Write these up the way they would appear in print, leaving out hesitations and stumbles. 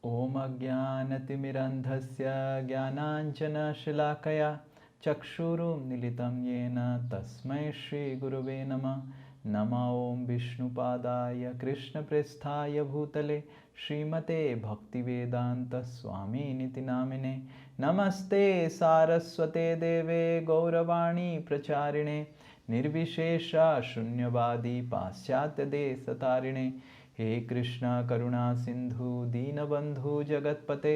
Om Ajnanatimirandhasya Jnananjanashalakaya Chakshurum Nilitam Yena Tasmai Shri Gurave Nama Nama Om Vishnupadaya Krishna Presthaya Bhutale Srimate Bhaktivedanta Swami Niti Namine Namaste Saraswate Deve Gauravani Pracharine Nirvishesha Shunyavadi Paschatya Desatarine हे कृष्णा करुणा सिंधु दीनबंधु जगतपते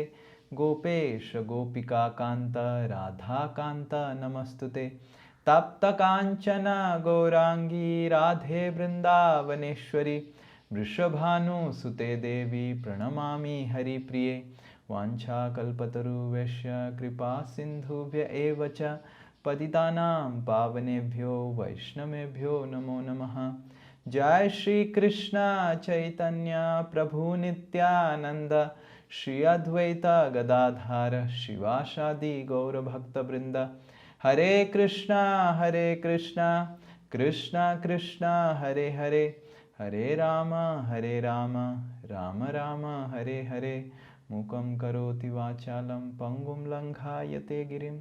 गोपेश गोपिका कांत राधा कांत नमस्तुते तप्त कांचन गौरांगी राधे वृंदावनेश्वरी वृषभानुसुते देवी प्रणमामि हरिप्रिये वाञ्छाकल्पतरुभ्यश्च कृपा सिन्धुभ्य एव च पतितानां पावनेभ्यो वैष्णवेभ्यो नमो नमः। जय श्री कृष्ण चैतन्य प्रभु नित्यानंद श्री अद्वैत गदाधर शिवासादि गौर भक्त वृंद हरे कृष्णा कृष्णा कृष्णा हरे हरे हरे राम राम राम हरे हरे मूकं करोति वाचालं पंगुं लंघायते गिरिं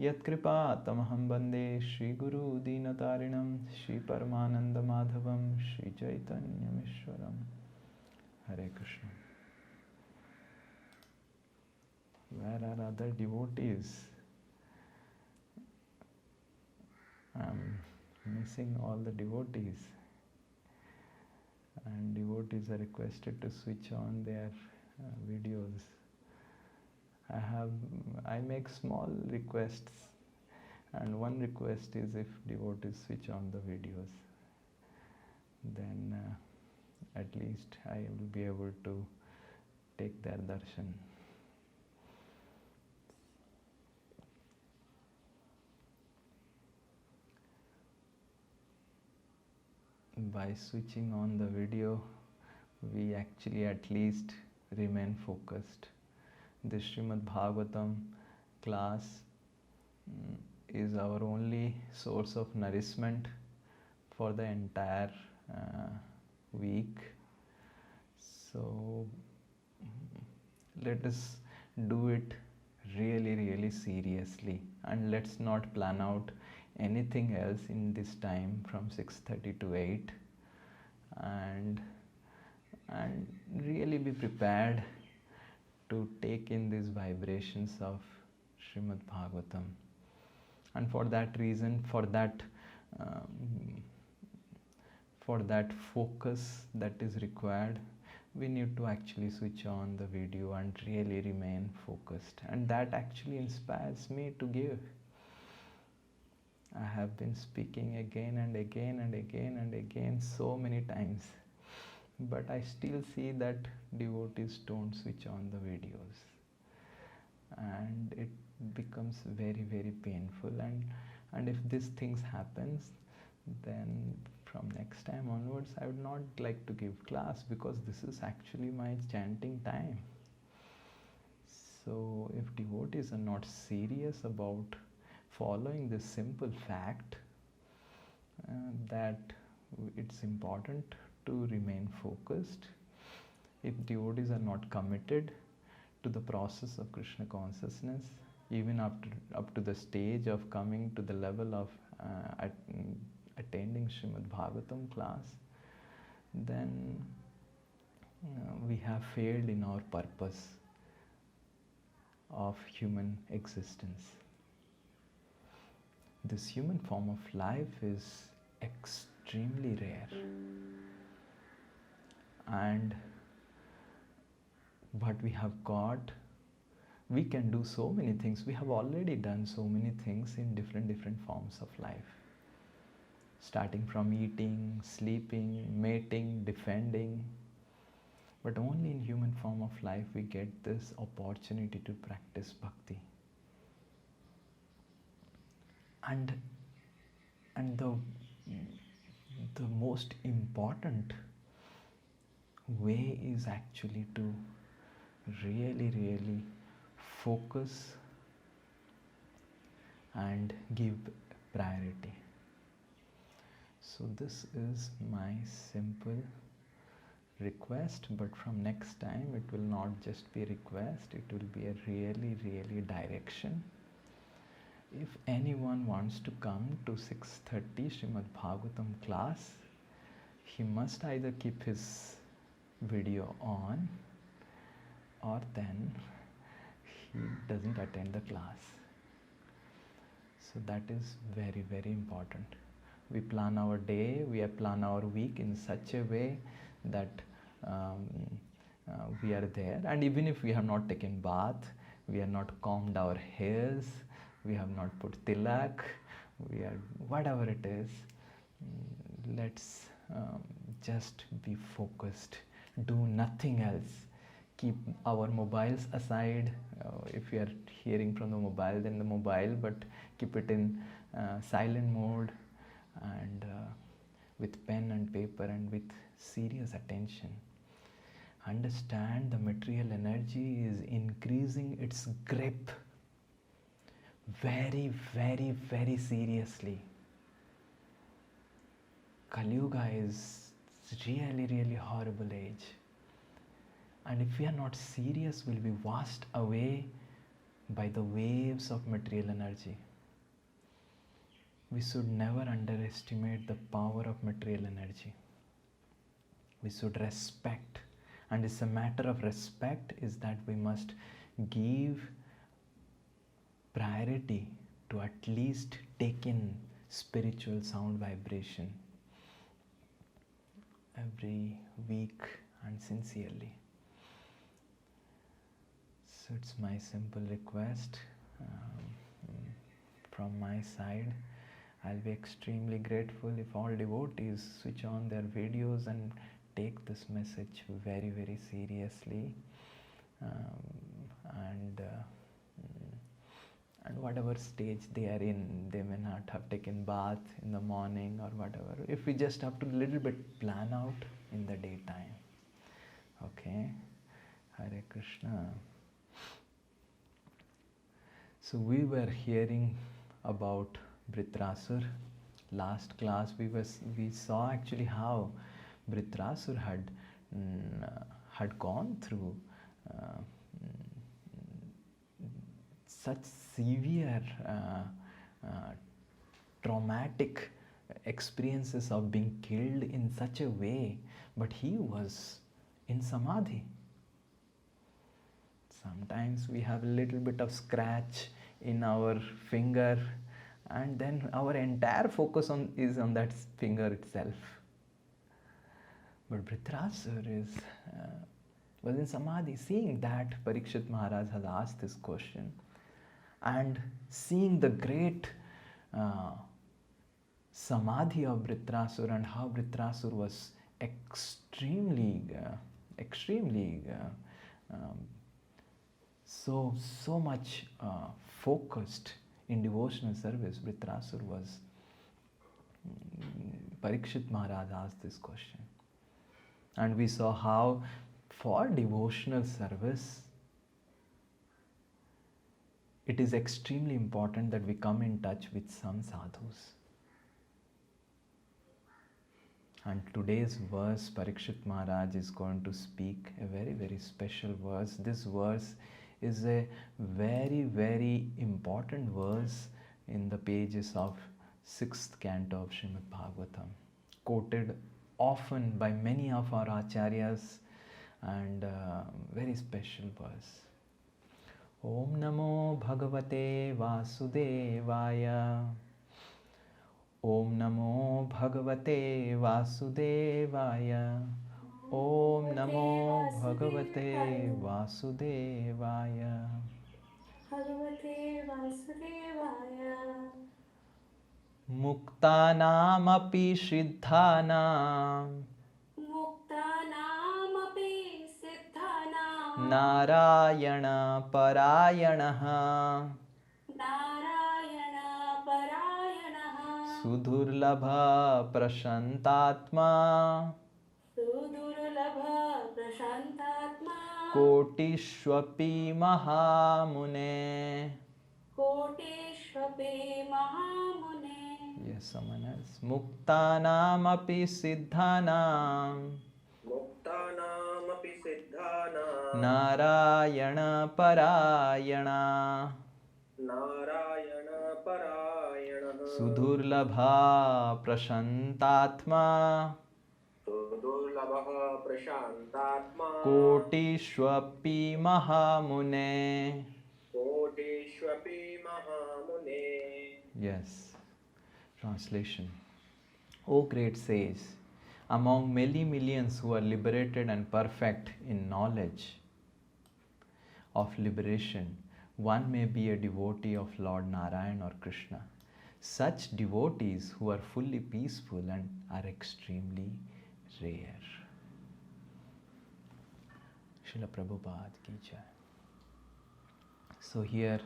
यत्कृपा तमहं वन्दे श्रीगुरु दीनतारिणं श्रीपरमानन्दमाधवं श्रीचैतन्यमीश्वरं। हरे Krishna. Where are other devotees? I'm missing all the devotees, and devotees are requested to switch on their videos. I make small requests, and one request is if devotees switch on the videos, then at least I will be able to take their darshan. By switching on the video, we actually at least remain focused. The Srimad Bhagavatam class is our only source of nourishment for the entire week. So let us do it really seriously, and let's not plan out anything else in this time from 6:30 to 8, and really be prepared to take in these vibrations of Srimad Bhagavatam. And for that reason, for that focus that is required, we need to actually switch on the video and really remain focused. And that actually inspires me to give. I have been speaking again and again so many times, but I still see that devotees don't switch on the videos, and it becomes very painful. And if these things happens, then from next time onwards I would not like to give class, because this is actually my chanting time. So if devotees are not serious about following this simple fact that it's important to remain focused, if devotees are not committed to the process of Krishna consciousness, even up to the stage of coming to the level of attending Srimad Bhagavatam class, then we have failed in our purpose of human existence. This human form of life is extremely rare, and what we have got, we can do so many things. We have already done so many things in different forms of life, starting from eating, sleeping, mating, defending. But only in human form of life we get this opportunity to practice bhakti. And the most important way is actually to really focus and give priority. So this is my simple request, but from next time it will not just be request, it will be a really direction. If anyone wants to come to 6:30 Srimad Bhagavatam class, he must either keep his video on, or then he doesn't attend the class. So that is very important. We plan our day, we plan our week in such a way that we are there, and even if we have not taken bath, we are not combed our hairs, we have not put tilak, we are whatever it is, let's just be focused, do nothing else, keep our mobiles aside. If we are hearing from the mobile, then the mobile, but keep it in silent mode, and with pen and paper and with serious attention. Understand the material energy is increasing its grip very seriously. Kali Yuga is really horrible age, and if we are not serious, we'll be washed away by the waves of material energy. We should never underestimate the power of material energy. We should respect, and it's a matter of respect is that we must give priority to at least take in spiritual sound vibration every week and sincerely. So it's my simple request from my side. I'll be extremely grateful if all devotees switch on their videos and take this message very seriously, and whatever stage they are in, they may not have taken bath in the morning or whatever. If we just have to little bit plan out in the daytime. Okay, Hare Krishna. So we were hearing about Vritrasur. Last class we saw actually how Vritrasur had gone through such severe traumatic experiences of being killed in such a way, but he was in samadhi. Sometimes we have a little bit of scratch in our finger, and then our entire focus is on that finger itself. But Vritrasur was in samadhi. Seeing that, Parikshit Maharaj has asked this question, and seeing the great samadhi of Vritrasur and how Vritrasur was extremely so much focused in devotional service, Vritrasur was. Parikshit Maharaj asked this question, and we saw how for devotional service it is extremely important that we come in touch with some sadhus. And today's verse, Parikshit Maharaj is going to speak a very special verse. This verse is a very important verse in the pages of 6th canto of Srimad Bhagavatam, quoted often by many of our acharyas, and very special verse. Om Namo Bhagavate Vasudevaya. Om Namo Bhagavate Vasudevaya. Om Namo Bhagavate Vasudevaya. Bhagavate Vasudevaya. Muktanamapi Siddhanam. Muktanamapi Siddhanam. Narayana Parayanaha. Narayana Parayanaha. Sudurlabha Prashantatma. Sudurlabha Prashantatma. Kotishwapi Mahamune. Kotishwapi Mahamune. Yes, someone else. Muktanamapi Siddhanam. Muktanamapi सिद्धानामपि सिद्धानां Narayana Parayana नारायणपरायणः Sudurlabha Prashantatma सुदुर्लभः प्रशान्तात्मा Kotishwapi Mahamune. कोटिष्वपि महामुने. Yes. Translation. O great sage, among many millions who are liberated and perfect in knowledge of liberation, one may be a devotee of Lord Narayan or Krishna. Such devotees who are fully peaceful and are extremely rare. Srila Prabhupada ki jai. So here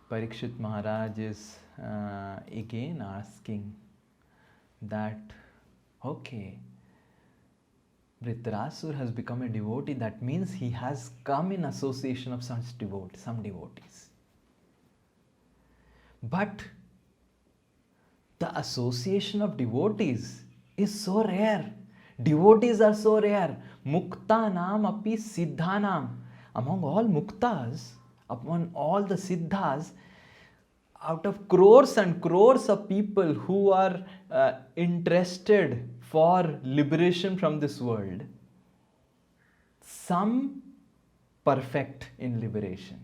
Parikshit Maharaj is again asking that, okay, Vritrasur has become a devotee, that means he has come in association of some devotees. But the association of devotees is so rare. Devotees are so rare. Muktanam api siddhanam. Among all muktas, among all the siddhas, out of crores and crores of people who are interested for liberation from this world, some perfect in liberation.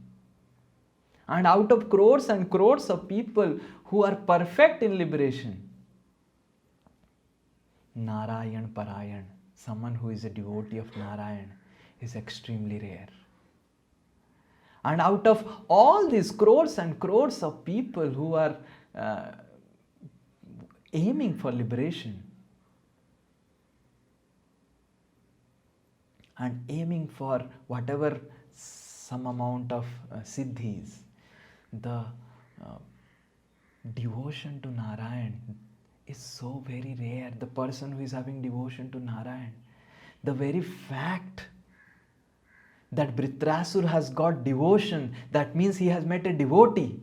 And out of crores and crores of people who are perfect in liberation, Narayan Parayan, someone who is a devotee of Narayan, is extremely rare. And out of all these crores and crores of people who are aiming for liberation and aiming for whatever some amount of siddhis, the devotion to Narayan is so very rare. The person who is having devotion to Narayan, the very fact that Vritrasur has got devotion, that means he has met a devotee.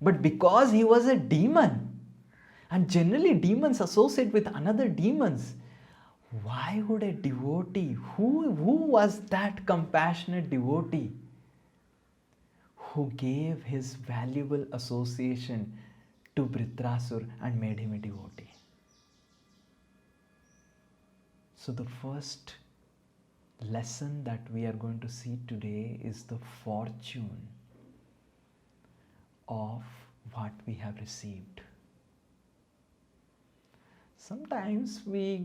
But because he was a demon, and generally demons associate with another demons, why would a devotee, who was that compassionate devotee who gave his valuable association to Vritrasur and made him a devotee? So the first lesson that we are going to see today is the fortune of what we have received. Sometimes we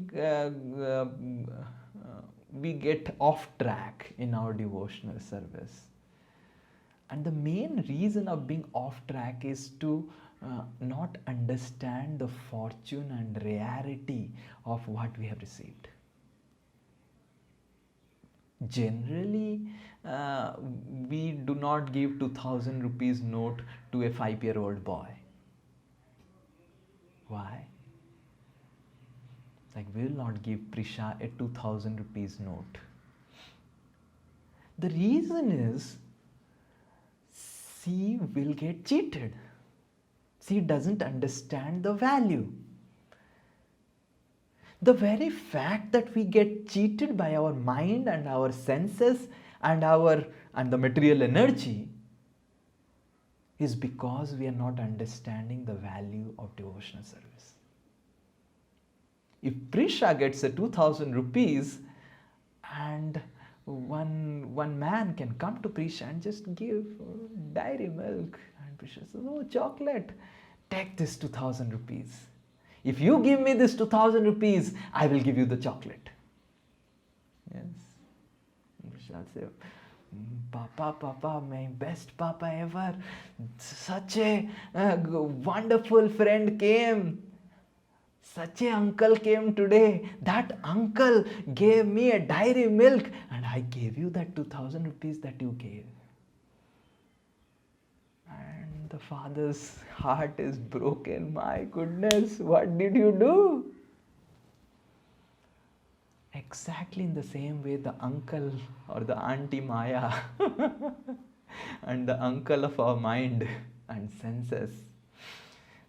get off track in our devotional service, and the main reason of being off track is to not understand the fortune and rarity of what we have received. Generally, we do not give 2000 rupees note to a 5-year-old boy. Why? Like, we will not give Prisha a 2000 rupees note. The reason is, she will get cheated. She doesn't understand the value. The very fact that we get cheated by our mind and our senses and the material energy is because we are not understanding the value of devotional service. If Prisha gets a 2000 rupees and one man can come to Prisha and just give dairy milk, and Prisha says, "Oh, chocolate, take this 2000 rupees. If you give me this 2000 rupees, I will give you the chocolate." Yes. Prisha say, Papa, my best Papa ever. Such a wonderful friend came. Such a uncle came today. That uncle gave me a dairy milk and I gave you that 2000 rupees that you gave. And the father's heart is broken. My goodness, what did you do? Exactly in the same way, the uncle or the auntie Maya and the uncle of our mind and senses,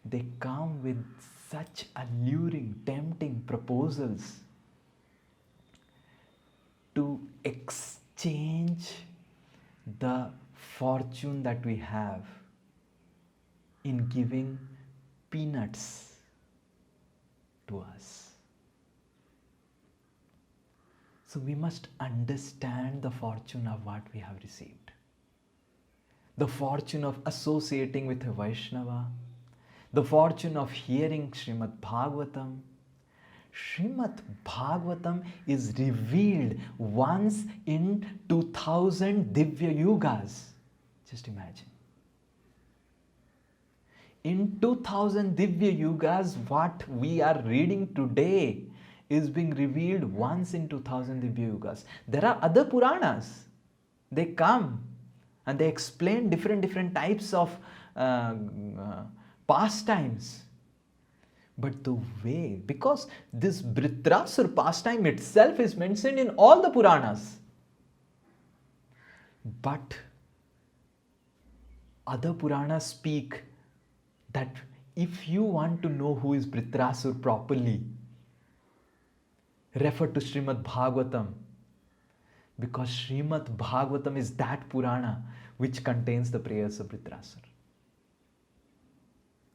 they come with such alluring, tempting proposals to exchange the fortune that we have in giving peanuts to us. So we must understand the fortune of what we have received. The fortune of associating with a Vaishnava, the fortune of hearing Srimad Bhagavatam. Srimad Bhagavatam is revealed once in 2000 Divya Yugas. Just imagine. In 2000 Divya Yugas, what we are reading today is being revealed once in 2000 Divya Yugas. There are other Puranas. They come and they explain different types of pastimes. But the way, because this Vritrasur pastime itself is mentioned in all the Puranas. But other Puranas speak that if you want to know who is Vritrasur properly, refer to Srimad Bhagavatam, because Srimad Bhagavatam is that Purana which contains the prayers of Vritrasur.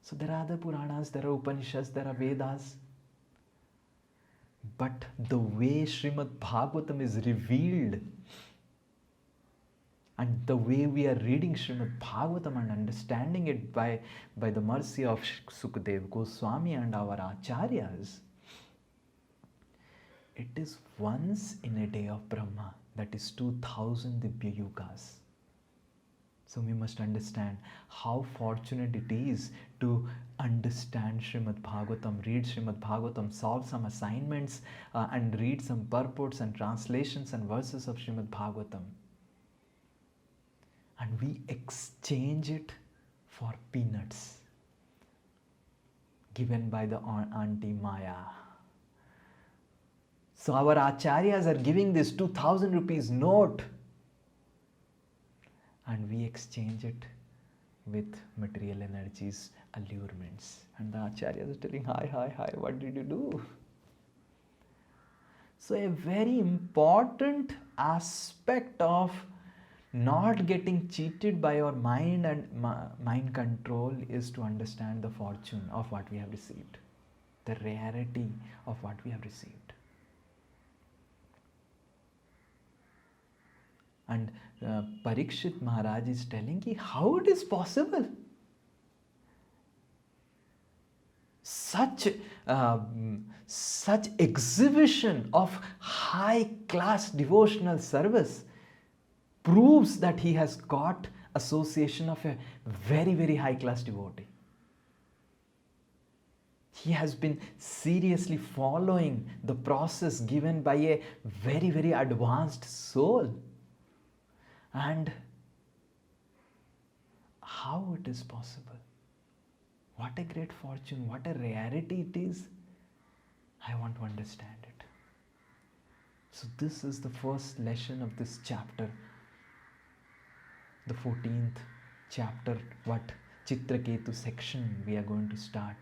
So there are other Puranas, there are Upanishads, there are Vedas. But the way Srimad Bhagavatam is revealed and the way we are reading Srimad Bhagavatam and understanding it by the mercy of Sukadev Goswami and our Acharyas, it is once in a day of Brahma, that is 2000 Divya Yugas. So we must understand how fortunate it is to understand Srimad Bhagavatam, read Srimad Bhagavatam, solve some assignments and read some purports and translations and verses of Srimad Bhagavatam. And we exchange it for peanuts given by the Auntie Maya. So our acharyas are giving this 2000 rupees note and we exchange it with material energies, allurements. And the acharyas are telling, hi, what did you do? So a very important aspect of not getting cheated by our mind and mind control is to understand the fortune of what we have received, the rarity of what we have received. And Parikshit Maharaj is telling ki how it is possible. Such exhibition of high class devotional service proves that he has got association of a very high class devotee. He has been seriously following the process given by a very advanced soul. And how it is possible? What a great fortune, what a rarity it is. I want to understand it. So this is the first lesson of this chapter. The 14th chapter, what Chitraketu section we are going to start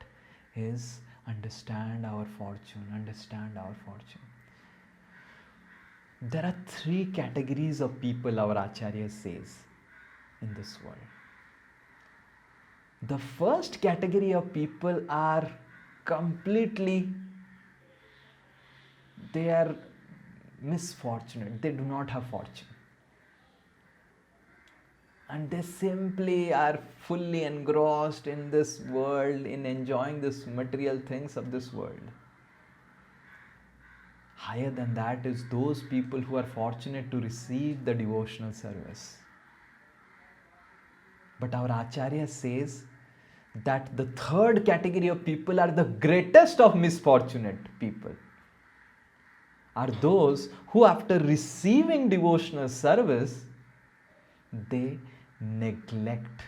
is understand our fortune, understand our fortune. There are 3 categories of people our Acharya says in this world. The first category of people are completely, they are misfortunate, they do not have fortune. And they simply are fully engrossed in this world, in enjoying this material things of this world. Higher than that is those people who are fortunate to receive the devotional service. But our Acharya says that the third category of people are the greatest of misfortunate people. Are those who after receiving devotional service, they neglect.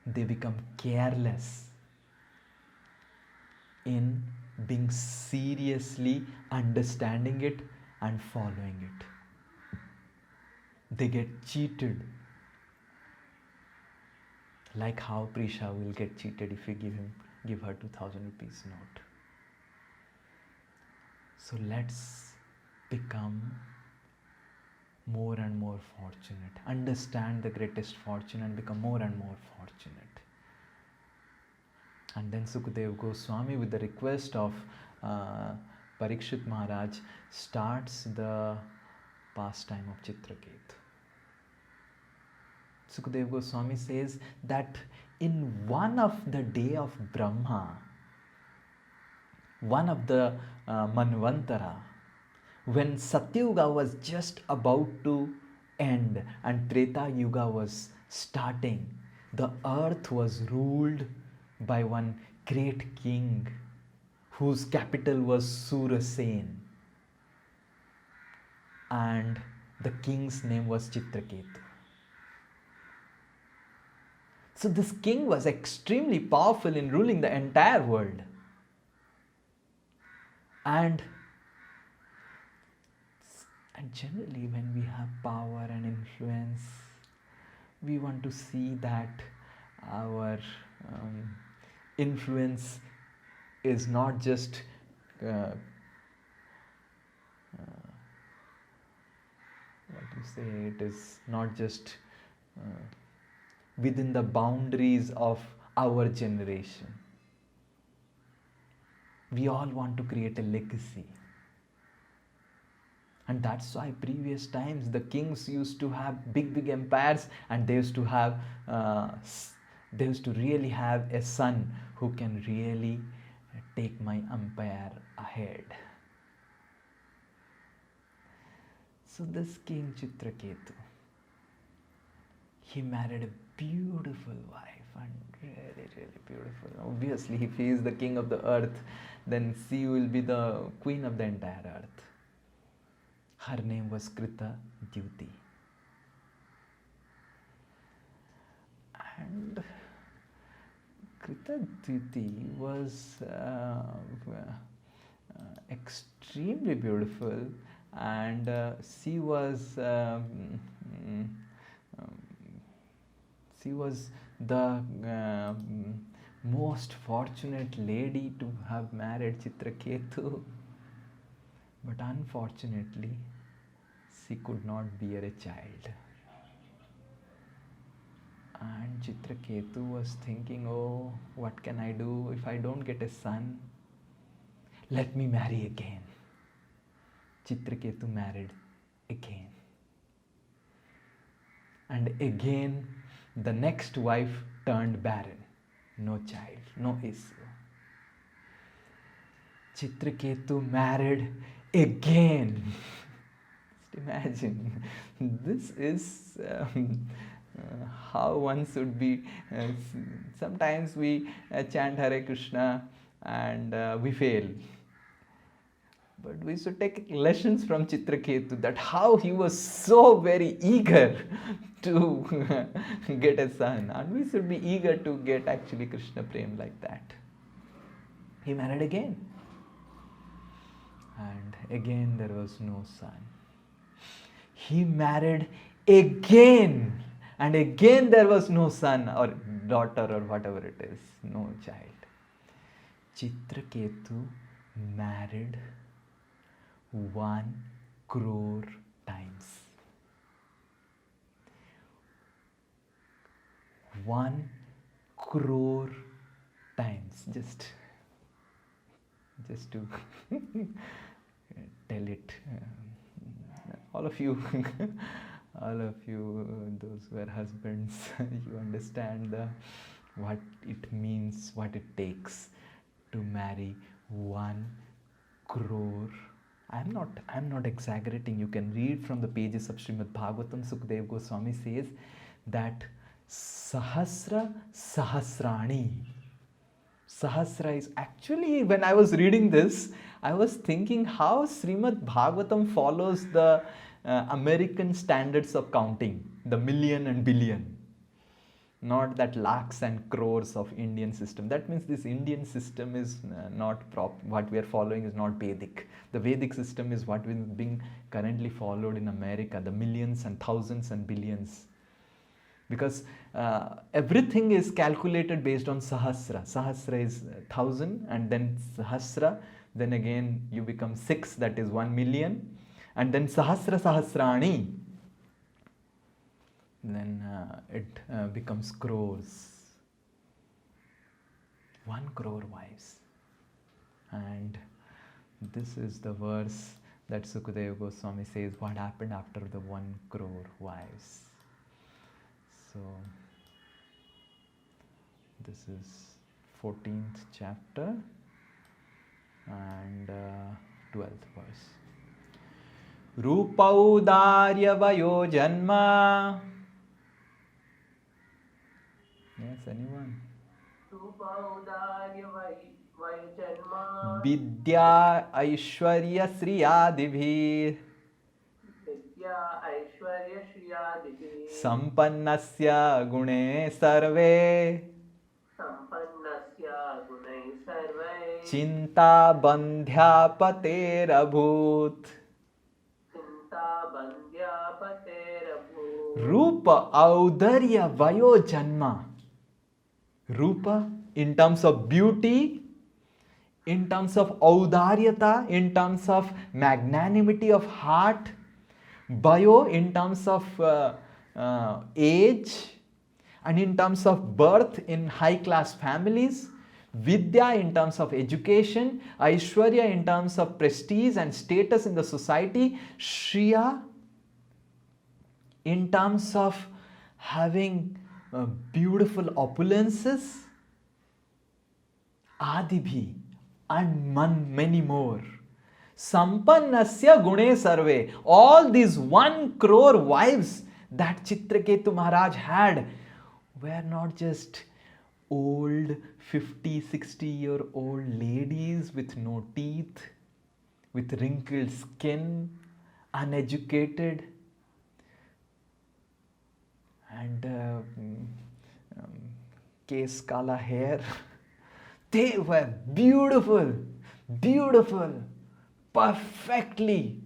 They become careless in being seriously understanding it and following it. They get cheated. Like how Prisha will get cheated if you give her 2000 rupees note. So let's become more and more fortunate. Understand the greatest fortune and become more and more fortunate. And then Sukadeva Goswami, with the request of Parikshit Maharaj, starts the pastime of Chitraketu. Sukadeva Goswami says that in one of the day of Brahma, one of the Manvantara, when Satyuga was just about to end and Treta Yuga was starting, the earth was ruled by one great king whose capital was Surasen, and the king's name was Chitraketu. So this king was extremely powerful in ruling the entire world. And generally when we have power and influence, we want to see that our influence is not just what you say, it is not just within the boundaries of our generation. We all want to create a legacy. And that's why previous times the kings used to have big empires, and they used to have they used to really have a son who can really take my empire ahead. So this king Chitraketu, he married a beautiful wife, and really beautiful. Obviously, if he is the king of the earth, then she will be the queen of the entire earth. Her name was Krita Dyuti. And Krita Dyuti was extremely beautiful, and she was the most fortunate lady to have married Chitraketu. But unfortunately, she could not bear a child. And Chitraketu was thinking, oh, what can I do if I don't get a son? Let me marry again. Chitraketu married again. And again, the next wife turned barren. No child, no issue. Chitraketu married again. Just imagine, this is how one should be. Sometimes we chant Hare Krishna and we fail. But we should take lessons from Chitraketu, that how he was so very eager to get a son. And we should be eager to get actually Krishna Prem like that. He married again. And again there was no son. He married again, and again there was no son or daughter or whatever it is, no child. Chitraketu married 1 crore times. 1 crore times, just to tell it. All of you, those who are husbands, you understand what it means, what it takes to marry 1 crore. I'm not exaggerating. You can read from the pages of Srimad Bhagavatam. Sukadeva Goswami says that Sahasra Sahasrani. Sahasra is actually, when I was reading this, I was thinking how Srimad Bhagavatam follows the American standards of counting, the million and billion. Not that lakhs and crores of Indian system. That means this Indian system is not what we are following is not Vedic. The Vedic system is what is being currently followed in America, the millions and thousands and billions. Because everything is calculated based on Sahasra. Sahasra is 1000, and then Sahasra, then again you become 6, that is 1 million, and then sahasra sahasrani, then it becomes crores. 1 crore wives. And this is the verse that Sukadeva Goswami says what happened after the 1 crore wives. So this is 14th chapter and 12th verse. Rupaudarya vayo janma. Yes, anyone? Vidya Aishwarya Sriyadibhir Sampannasya Gune Sarve Chinta Bandhya Paterabhut. Rupa Audarya Vayo Janma. Rupa in terms of beauty, in terms of audaryata, in terms of magnanimity of heart, Vayo in terms of age, and in terms of birth in high class families, Vidya in terms of education, Aishwarya in terms of prestige and status in the society, Shriya in terms of having beautiful opulences, Adibhi, and many more. Sampannasya Gune Sarve. All these 1 crore wives that Chitraketu Maharaj had were not just old 50, 60-year-old ladies with no teeth, with wrinkled skin, uneducated, and case kala hair. They were beautiful, perfectly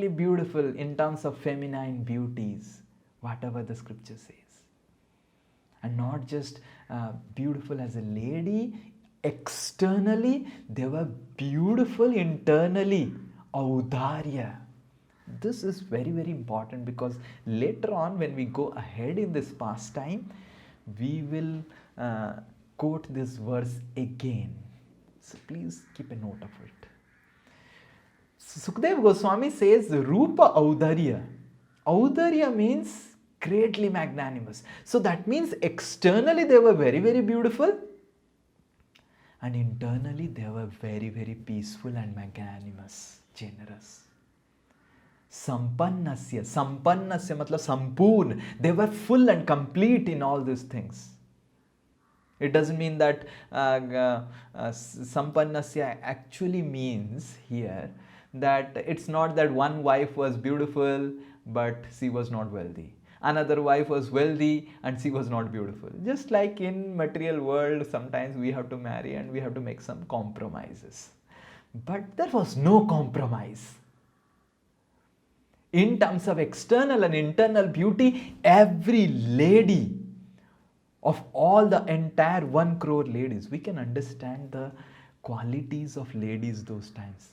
beautiful in terms of feminine beauties, whatever the scripture says. And not just beautiful as a lady, externally, they were beautiful internally, audarya. This is very, very important, because later on when we go ahead in this pastime, we will quote this verse again. So please keep a note of it. Sukadeva Goswami says Rupa Audarya. Audarya means greatly magnanimous. So that means externally they were very, very beautiful, and internally they were very, very peaceful and magnanimous, generous. Sampannasya. Sampannasya matlab sampurn. They were full and complete in all these things. It doesn't mean that Sampannasya actually means here that it's not that one wife was beautiful but she was not wealthy. Another wife was wealthy and she was not beautiful. Just like in material world, sometimes we have to marry and we have to make some compromises. But there was no compromise. In terms of external and internal beauty, every lady of all the entire 1 crore ladies, we can understand the qualities of ladies those times.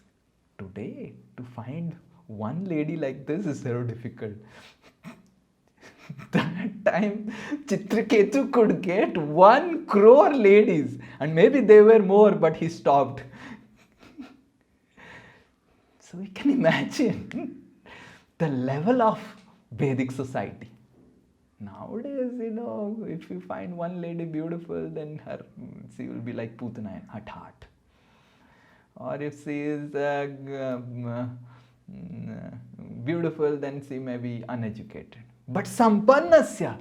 Today, to find one lady like this is so difficult. That time, Chitraketu could get 1 crore ladies, and maybe they were more, but he stopped. So we can imagine the level of Vedic society. Nowadays, if you find one lady beautiful, then she will be like Putana at heart. Or if she is beautiful, then she may be uneducated. But Sampannasya,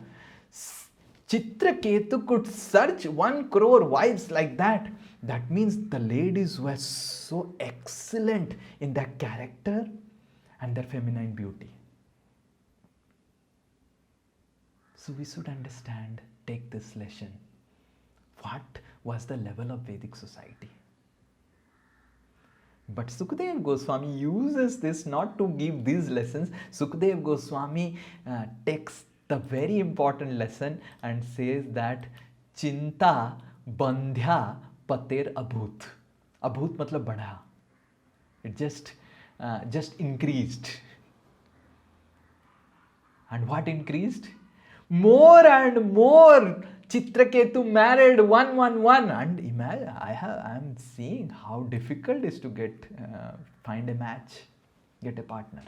Chitraketu could search 1 crore wives like that. That means the ladies were so excellent in their character and their feminine beauty. So we should understand, take this lesson. What was the level of Vedic society? But Sukadeva Goswami uses this not to give these lessons. Sukadeva Goswami takes the very important lesson and says that Chinta Bandhya Pater Abhut. Abhut matlab badha. It just increased. And what increased? More and more. Chitraketu married 111. And imagine, I am seeing how difficult it is to find a match, get a partner.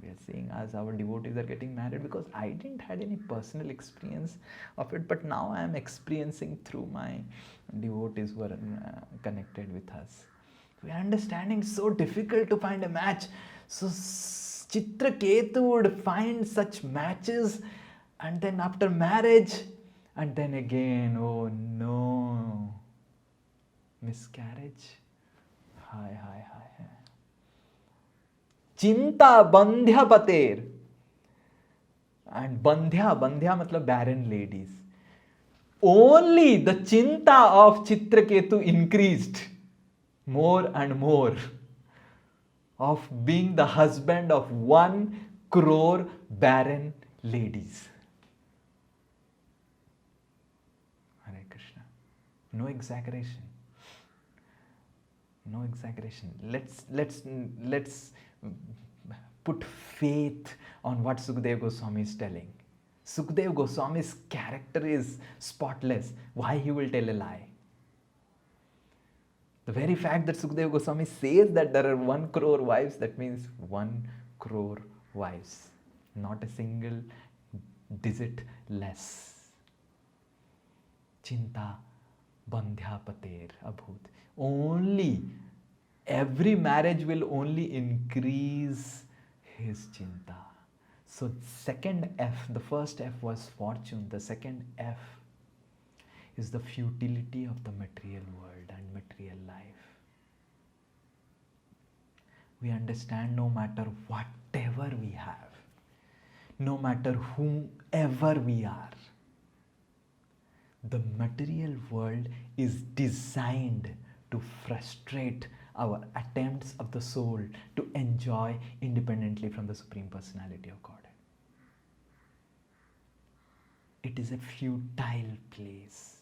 We are seeing as our devotees are getting married, because I didn't had any personal experience of it, but now I am experiencing through my devotees who are connected with us. We are understanding so difficult to find a match. So Chitraketu would find such matches, and then after marriage, and then again, oh no, miscarriage. Hi. Chinta bandhya pater. And bandhya matlab barren ladies. Only the chinta of Chitraketu increased more and more, of being the husband of 1 crore barren ladies. Hare Krishna. No exaggeration. No exaggeration. Let's put faith on what Sukadeva Goswami is telling. Sukadeva Goswami's character is spotless. Why he will tell a lie? The very fact that Sukadeva Goswami says that there are 1 crore wives, that means 1 crore wives. Not a single digit less. Chinta bandhya pater abhut. Only, every marriage will only increase his chinta. So second F, the first F was fortune, the second F is the futility of the material world and material life. We understand no matter whatever we have, no matter whomever we are, the material world is designed to frustrate our attempts of the soul to enjoy independently from the Supreme Personality of Godhead. It is a futile place.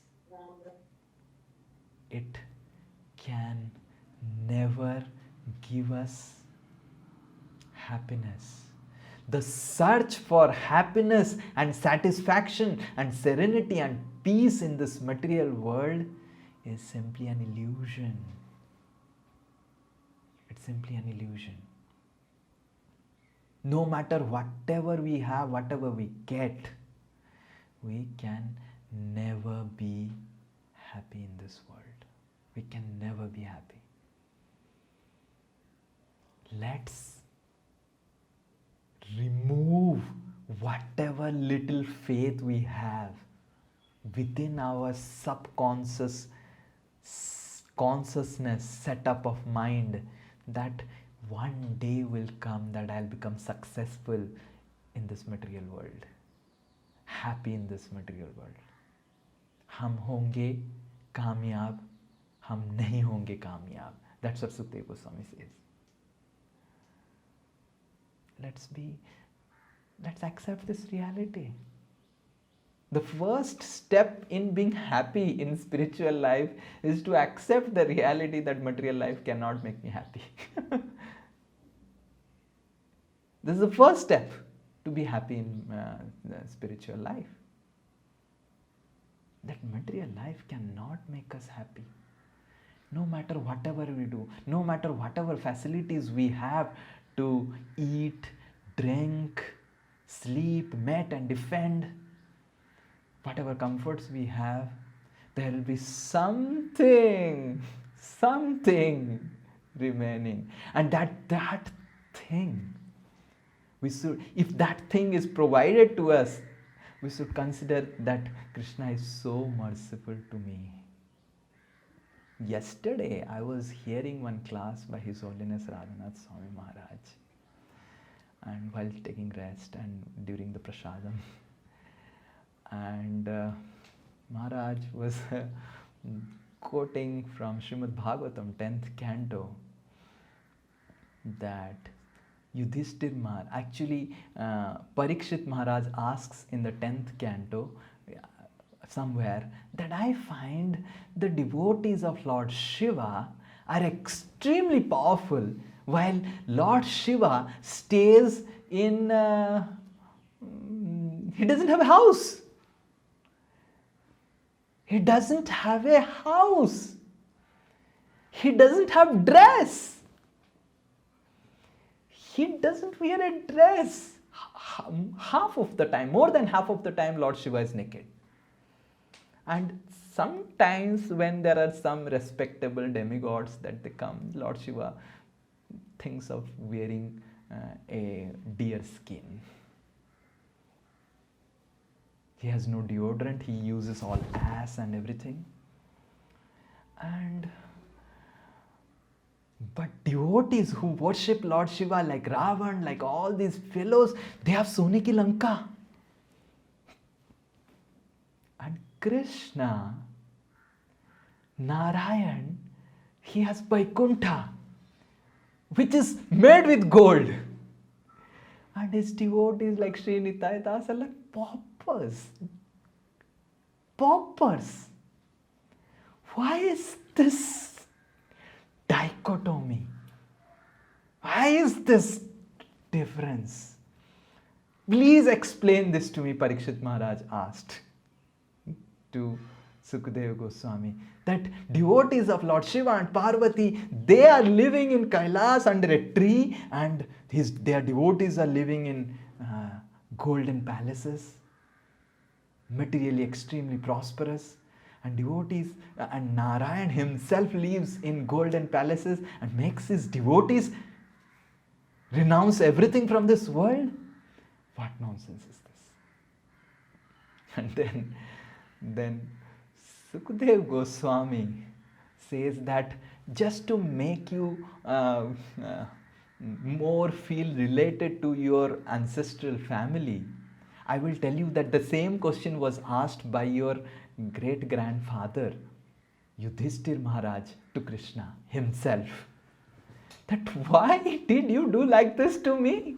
It can never give us happiness. The search for happiness and satisfaction and serenity and peace in this material world is simply an illusion. It's simply an illusion. No matter whatever we have, whatever we get, we can never be happy in this world. We can never be happy. Let's remove whatever little faith we have within our subconscious consciousness setup of mind that one day will come that I'll become successful in this material world, happy in this material world. हम होंगे कामयाब, हम नहीं होंगे कामयाब. That's what Sukadeva Goswami says. Let's accept this reality. The first step in being happy in spiritual life is to accept the reality that material life cannot make me happy. This is the first step to be happy in the spiritual life. That material life cannot make us happy. No matter whatever we do, no matter whatever facilities we have to eat, drink, sleep, mate and defend, whatever comforts we have, there will be something remaining. And that thing, if that thing is provided to us, we should consider that Krishna is so merciful to me. Yesterday, I was hearing one class by His Holiness Radhanath Swami Maharaj, and while taking rest and during the prasadam, and Maharaj was quoting from Srimad Bhagavatam, 10th canto, that Yudhishthir Maharaj, actually Parikshit Maharaj asks in the 10th canto somewhere that I find the devotees of Lord Shiva are extremely powerful, while Lord Shiva stays in, he doesn't have a house. He doesn't have a house. He doesn't have dress. He doesn't wear a dress. Half of the time, more than half of the time, Lord Shiva is naked. And sometimes when there are some respectable demigods that they come, Lord Shiva thinks of wearing a deer skin. He has no deodorant, he uses all ass and everything. But devotees who worship Lord Shiva like Ravan, like all these fellows, they have Sone ki Lanka. And Krishna, Narayan, he has Vaikuntha, which is made with gold. And his devotees like Sri Nitai Das are like paupers. Paupers. Why is this dichotomy? Why is this difference? Please explain this to me, Parikshit Maharaj asked to Sukadeva Goswami. That devotees of Lord Shiva and Parvati, they are living in Kailas under a tree, and their devotees are living in golden palaces, materially extremely prosperous. And devotees, and Narayan himself lives in golden palaces and makes his devotees renounce everything from this world. What nonsense is this? And then Sukadeva Goswami says that just to make you more feel related to your ancestral family, I will tell you that the same question was asked by your great-grandfather Yudhishthir Maharaj to Krishna himself. That why did you do like this to me?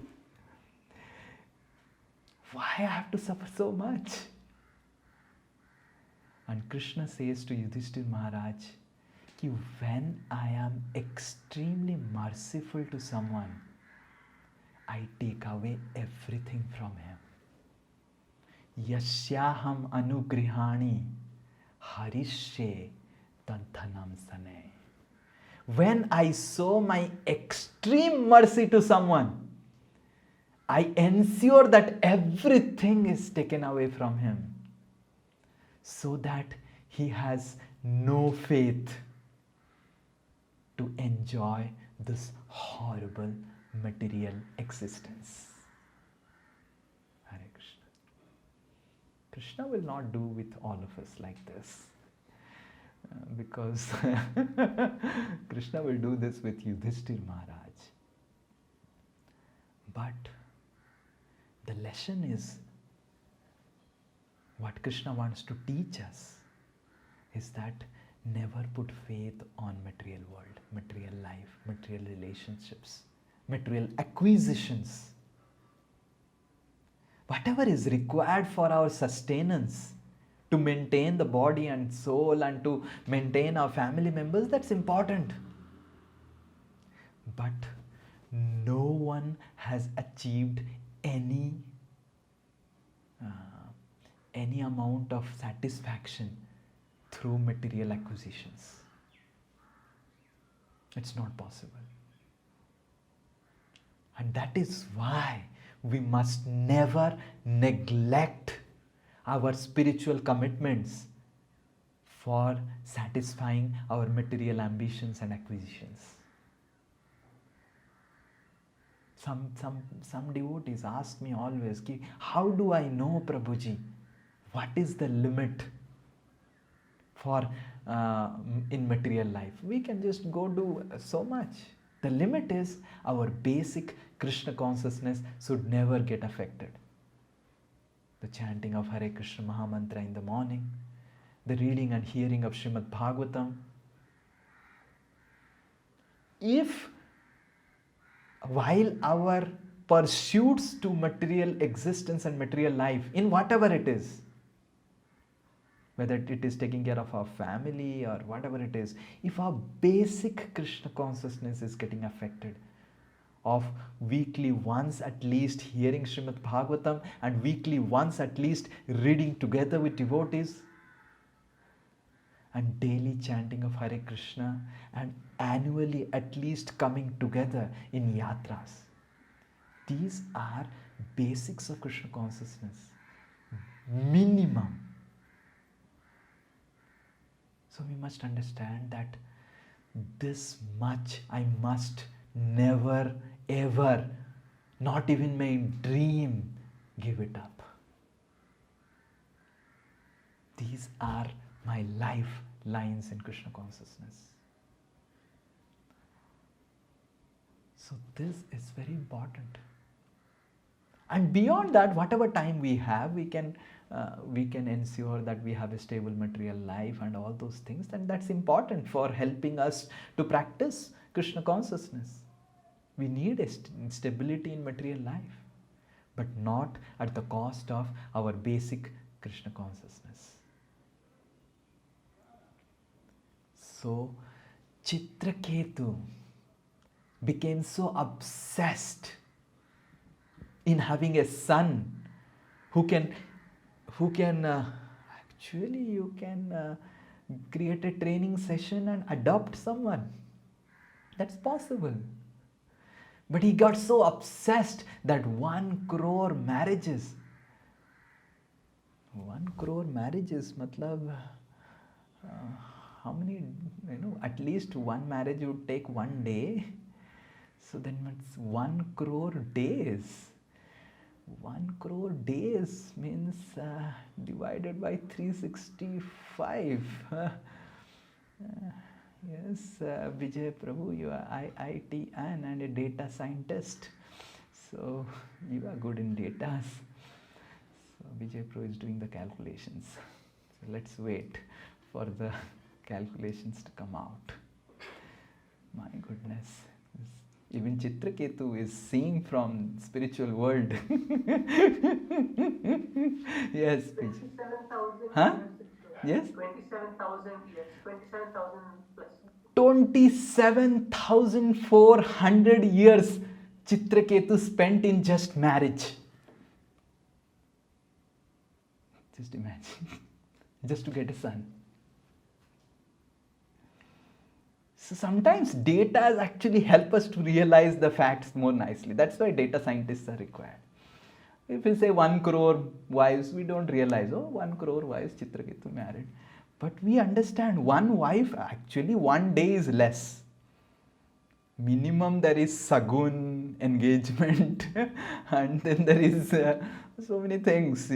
Why I have to suffer so much? And Krishna says to Yudhishthir Maharaj, when I am extremely merciful to someone, I take away everything from him. Yasyaham anugrihani harishye tanthanam sane. When I show my extreme mercy to someone, I ensure that everything is taken away from him, so that he has no faith to enjoy this horrible material existence. Hare Krishna. Krishna will not do with all of us like this, because Krishna will do this with Yudhishthir Maharaj. But the lesson is, what Krishna wants to teach us is that never put faith on material world, material life, material relationships, material acquisitions. Whatever is required for our sustenance, to maintain the body and soul and to maintain our family members, that's important. But no one has achieved any amount of satisfaction through material acquisitions. It's not possible. And that is why we must never neglect our spiritual commitments for satisfying our material ambitions and acquisitions. Some devotees ask me always, how do I know, Prabhuji, what is the limit for in material life? We can just go do so much. The limit is our basic Krishna consciousness should never get affected. The chanting of Hare Krishna Mahamantra in the morning, the reading and hearing of Srimad Bhagavatam. If while our pursuits to material existence and material life, in whatever it is, whether it is taking care of our family or whatever it is, if our basic Krishna consciousness is getting affected, of weekly once at least hearing Srimad Bhagavatam and weekly once at least reading together with devotees, and daily chanting of Hare Krishna, and annually at least coming together in yatras. These are basics of Krishna consciousness. Minimum. So we must understand that this much I must never ever, not even my dream, give it up. These are my lifelines in Krishna consciousness. So this is very important. And beyond that, whatever time we have, we can ensure that we have a stable material life and all those things, and that's important for helping us to practice Krishna consciousness. We need a stability in material life, but not at the cost of our basic Krishna consciousness. So Chitraketu became so obsessed in having a son who can actually you can create a training session and adopt someone. That's possible. But he got so obsessed that 1 crore marriages. 1 crore marriages, matlab, how many, at least one marriage would take 1 day. So then it's 1 crore days. 1 crore days means divided by 365. Yes, Vijay Prabhu, you are IITN and a data scientist. So you are good in data. So Vijay Prabhu is doing the calculations. So let's wait for the calculations to come out. My goodness. Even Chitraketu is seeing from spiritual world. Yes, Vijay. 27,000 Huh? years. Yes? 27,000 years. 27,000 plus. 27,400 years Chitraketu spent in just marriage. Just imagine. Just to get a son. So sometimes data actually help us to realize the facts more nicely. That's why data scientists are required. If we say 1 crore wives, we don't realize, 1 crore wives Chitraketu married. But we understand one wife, actually 1 day is less. Minimum there is sagun, engagement, and then there is so many things,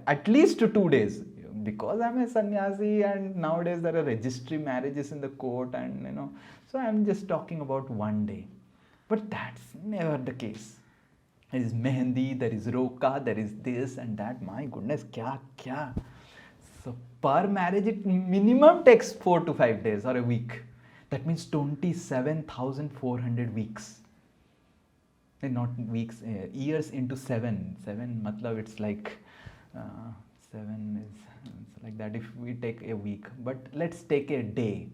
at least 2 days. Because I'm a sannyasi and nowadays there are registry marriages in the court and so I'm just talking about 1 day. But that's never the case. There is mehendi, there is roka, there is this and that. My goodness, kya. So per marriage it minimum takes 4 to 5 days or a week. That means 27,400 weeks. And not weeks, years into 7. 7 matlab it's like 7 is it's like that if we take a week. But let's take a day.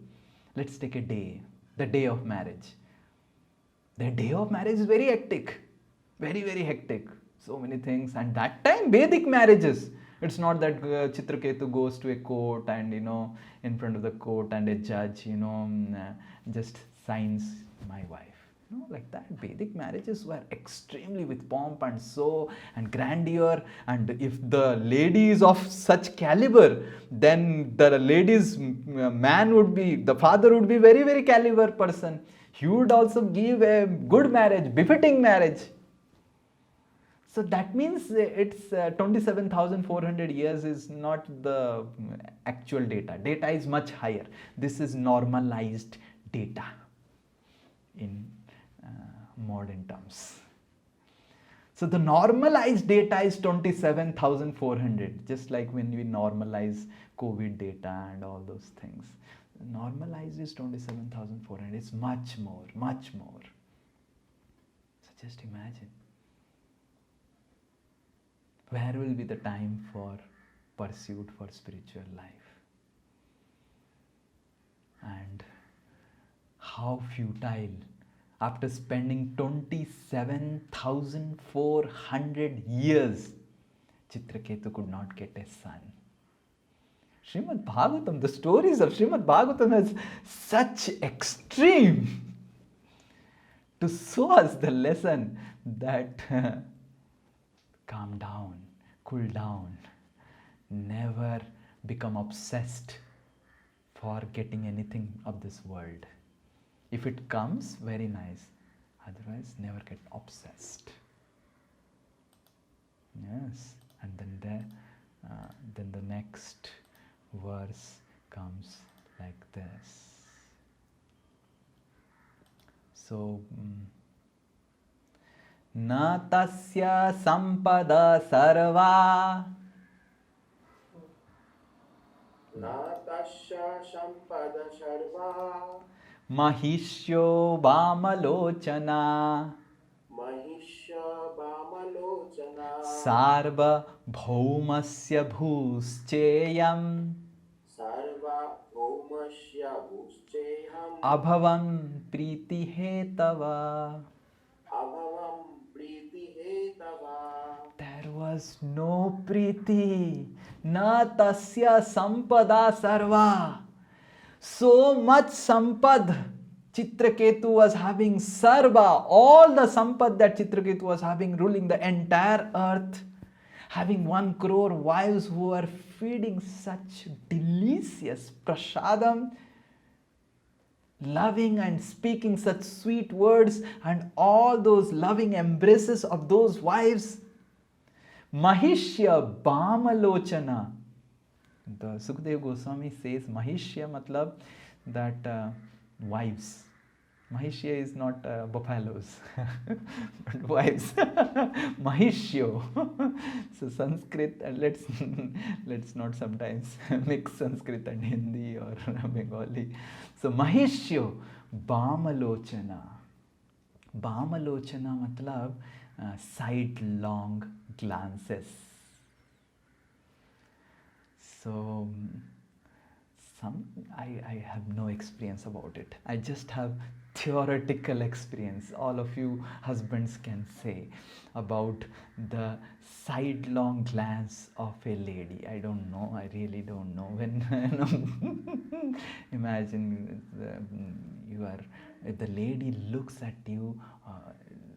Let's take a day. The day of marriage. The day of marriage is very hectic. Very, very hectic. So many things. And that time Vedic marriages. It's not that Chitraketu goes to a court and in front of the court and a judge just signs my wife. Like that. Vedic marriages were extremely with pomp and show and grandeur, and if the lady is of such caliber, then the lady's the father would be very, very caliber person. He would also give a good marriage, befitting marriage. So that means it's 27,400 years is not the actual data. Data is much higher. This is normalized data in modern terms. So the normalized data is 27,400, just like when we normalize COVID data and all those things. Normalized is 27,400. It's much more. So just imagine. Where will be the time for pursuit for spiritual life. And how futile, after spending 27,400 years, Chitraketu could not get a son. Srimad Bhagavatam, the stories of Srimad Bhagavatam is such extreme to show us the lesson that calm down, cool down, never become obsessed for getting anything of this world. If it comes, very nice. Otherwise, never get obsessed. Yes, and then the next verse comes like this. So, na tasya sampada sarva Natasya sampada sarva mahishyo vamalochana Mahishya Bhamalochana sarva bhaumasya bhuscheyam Sarva Bhaumasya Bhuscheham abhavam priti hetava. Abhavam Priti Hetava. There was no priti, na tasya sampada sarva. So much sampad Chitraketu was having, sarva, all the sampad that Chitraketu was having, ruling the entire earth, having 1 crore wives who were feeding such delicious prasadam, loving and speaking such sweet words, and all those loving embraces of those wives. Mahishya Bhamalochana. The Sukadeva Goswami says Mahishya matlab that wives. Mahishya is not buffaloes, but wives. Mahishyo. So Sanskrit, let's not sometimes mix Sanskrit and Hindi or Bengali. So Mahishyo Bhamalochana. Bhamalochana matlab sidelong glances. So I have no experience about it. I just have theoretical experience. All of you husbands can say about the sidelong glance of a lady. I don't know. I really don't know. When imagine if the lady looks at you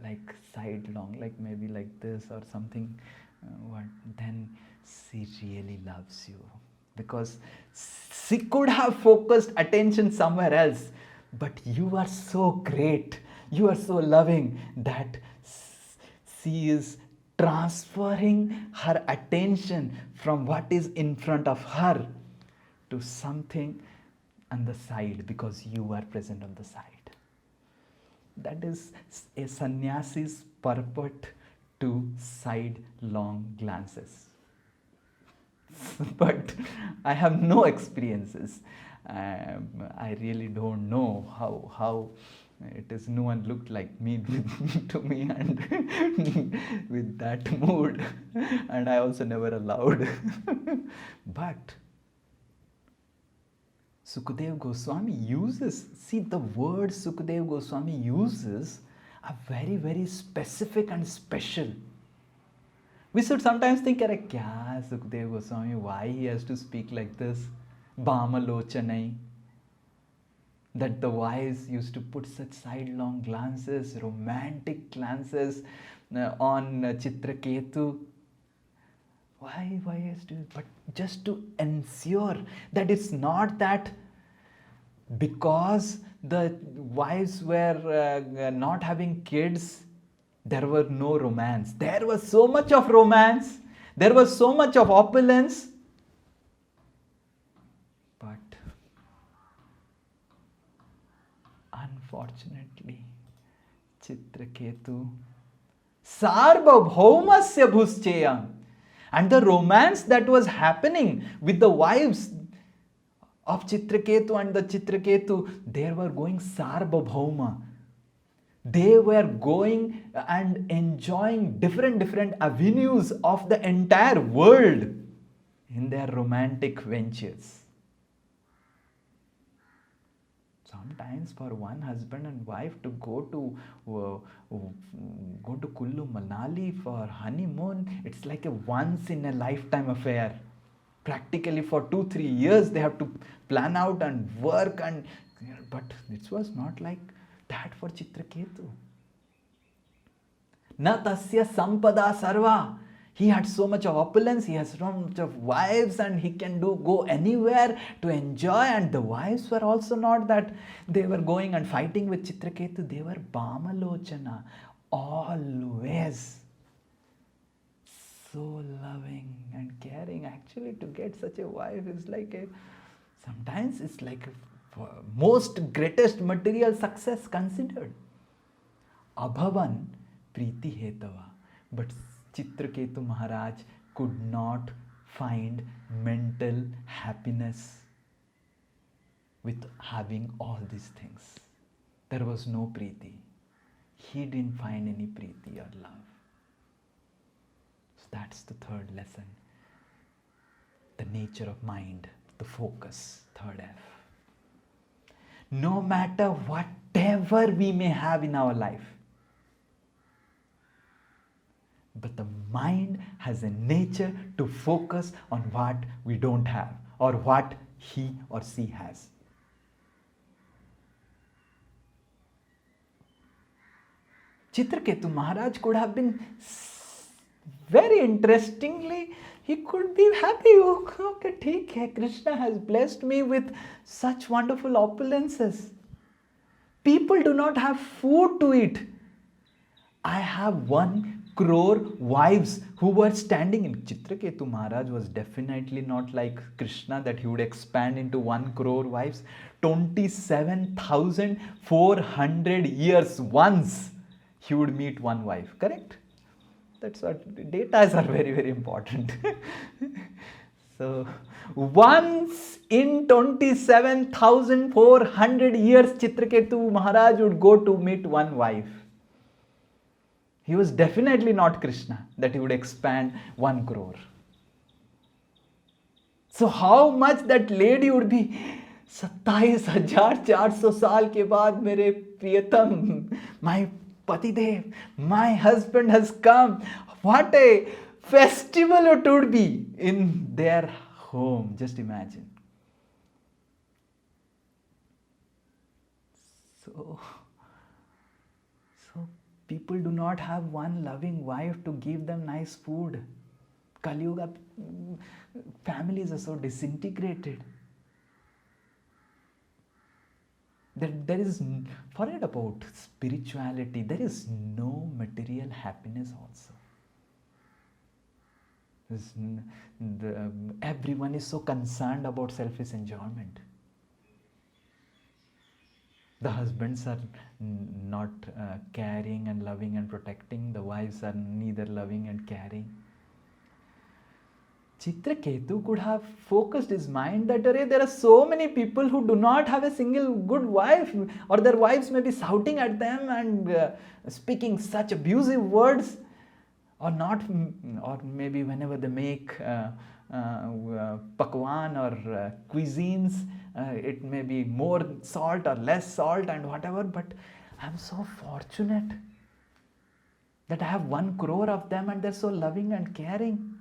like sidelong, like maybe like this or something, then she really loves you, because she could have focused attention somewhere else, but you are so great, you are so loving that she is transferring her attention from what is in front of her to something on the side, because you are present on the side. That is a sannyasi's purport to sidelong glances. But I have no experiences. I really don't know how it is. No one looked like me to me and with that mood, and I also never allowed. But Sukadeva Goswami uses, see, the word Sukadeva Goswami uses are very, very specific and special. We should sometimes think, kya Sukadeva Goswami, why he has to speak like this? Bhamalochanai. That the wives used to put such sidelong glances, romantic glances on Chitraketu. Why has to? But just to ensure that it's not that because the wives were not having kids, there were no romance. There was so much of romance. There was so much of opulence. But unfortunately, Chitraketu Sarvabhaumasya Bhuscheyam. And the romance that was happening with the wives of Chitraketu and the Chitraketu, they were going Sarvabhauma. They were going and enjoying different avenues of the entire world. in their romantic ventures. Sometimes for one husband and wife to go to Kullu Manali for honeymoon, it's like a once in a lifetime affair. Practically for 2-3 years they have to plan out and work, but it was not like that for Chitraketu. Na tasya sampada sarva. He had so much of opulence, he has so much of wives, and he can go anywhere to enjoy. And the wives were also not that they were going and fighting with Chitraketu. They were Bhamalochana, always so loving and caring. Actually, to get such a wife is like sometimes it's like a most greatest material success considered. Abhavan Priti Hetava. But Chitraketu Maharaj could not find mental happiness with having all these things. There was no Priti. He didn't find any Priti or love. So that's the third lesson. The nature of mind, the focus, third F. No matter whatever we may have in our life, but the mind has a nature to focus on what we don't have or what he or she has. Chitraketu Maharaj could have been very interestingly, he could be happy. Okay, theek hai, Krishna has blessed me with such wonderful opulences. People do not have food to eat. I have 1 crore wives who were standing in. Chitraketu Maharaj was definitely not like Krishna that he would expand into 1 crore wives. 27,400 years once he would meet one wife, correct? That's what data are very, very important. So once in 27,400 years Chitraketu Maharaj would go to meet one wife. He was definitely not Krishna that he would expand 1 crore. So how much that lady would be, 27,400 साल के बाद मेरे प्रियतम, my Patidev, my husband has come. What a festival it would be in their home. Just imagine. So people do not have one loving wife to give them nice food. Kali Yuga families are so disintegrated. There is, forget about spirituality, there is no material happiness also. Everyone is so concerned about selfish enjoyment. The husbands are not caring and loving and protecting. The wives are neither loving and caring. Chitraketu could have focused his mind that there are so many people who do not have a single good wife, or their wives may be shouting at them and speaking such abusive words, or not, or maybe whenever they make pakwan or cuisines, it may be more salt or less salt and whatever, but I'm so fortunate that I have 1 crore of them and they're so loving and caring.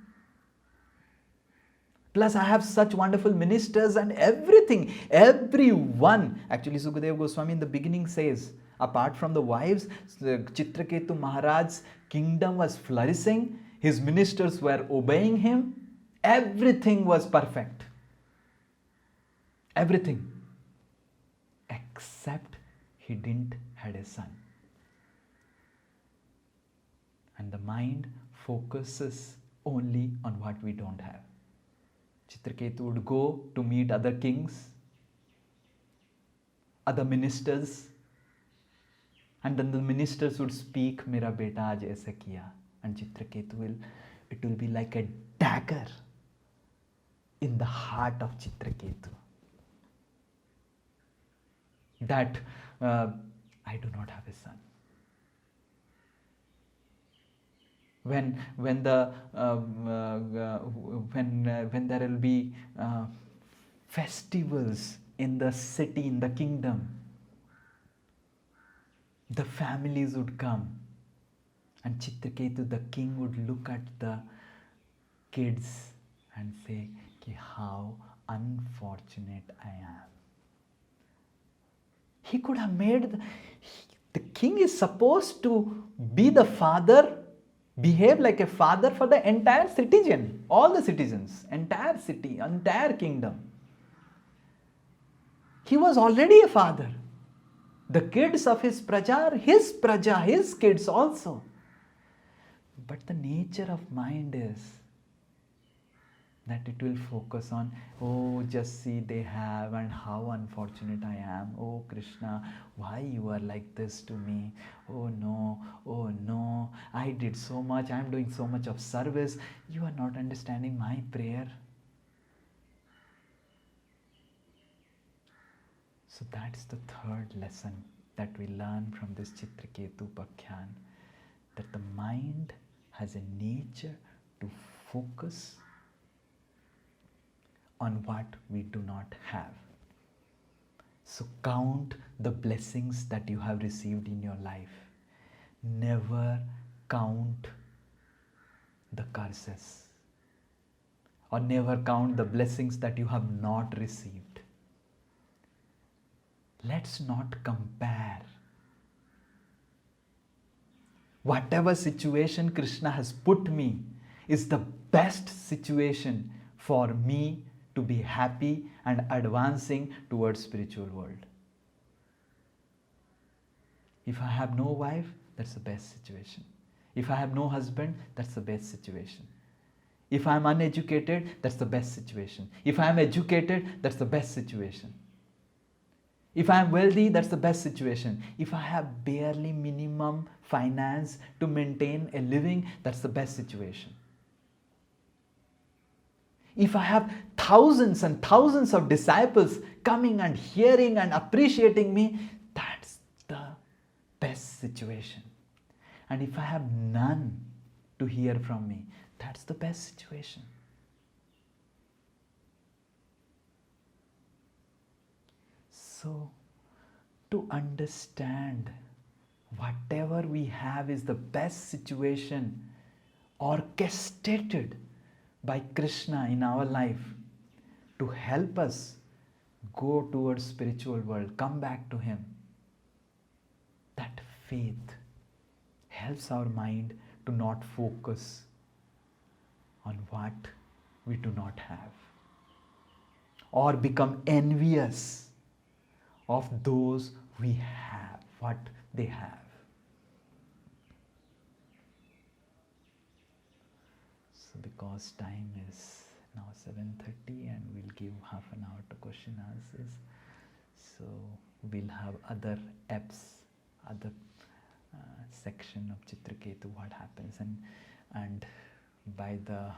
Plus I have such wonderful ministers and everything, everyone. Actually Sukadeva Goswami in the beginning says, apart from the wives, Chitraketu Maharaj's kingdom was flourishing, his ministers were obeying him, everything was perfect. Everything. Except he didn't had a son. And the mind focuses only on what we don't have. Chitraketu would go to meet other kings, other ministers, and then the ministers would speak, Mera beta aaj aisa kiya. And Chitraketu it will be like a dagger in the heart of Chitraketu. That I do not have a son. when the when there will be festivals in the city, in the kingdom, the families would come, and Chitraketu, the king, would look at the kids and say, "Ki how unfortunate I am." He could have made the king is supposed to be the father, behave like a father for the entire citizen, all the citizens, entire city, entire kingdom. He was already a father. The kids of his praja, his kids also. But the nature of mind is that it will focus on, oh, just see they have, and how unfortunate I am. Oh Krishna, why you are like this to me? Oh no, I did so much, I am doing so much of service. You are not understanding my prayer. So that's the third lesson that we learn from this Chitraketu Upakhyan, that the mind has a nature to focus on what we do not have. So count the blessings that you have received in your life. Never count the curses, or never count the blessings that you have not received. Let's not compare. Whatever situation Krishna has put me is the best situation for me to be happy and advancing towards spiritual world. If I have no wife, that's the best situation. If I have no husband, that's the best situation. If I am uneducated, that's the best situation. If I am educated, that's the best situation. If I am wealthy, that's the best situation. If I have barely minimum finance to maintain a living, that's the best situation. If I have thousands and thousands of disciples coming and hearing and appreciating me, that's the best situation. And if I have none to hear from me, that's the best situation. So, to understand whatever we have is the best situation orchestrated by Krishna in our life to help us go towards spiritual world, come back to Him. That faith helps our mind to not focus on what we do not have, or become envious of those we have, what they have. So because time is now 7:30 and we'll give half an hour to question answers, so we'll have other apps, other section of Chitraketu, what happens, and by the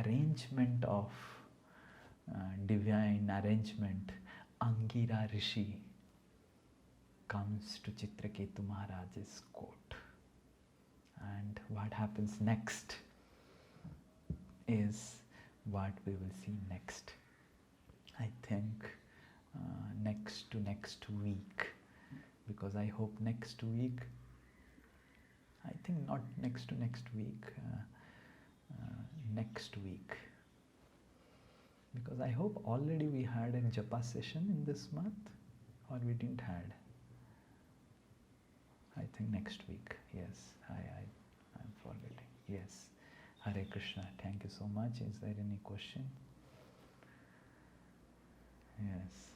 arrangement of divine arrangement, Angira Rishi comes to Chitraketu Maharaj's court. And what happens next is what we will see next. I think next to next week, because I hope next week, I think not next to next week, next week. Because I hope already we had a japa session in this month, or we didn't had. I think next week, yes. I'm forgetting. Yes. Hare Krishna. Thank you so much. Is there any question? Yes.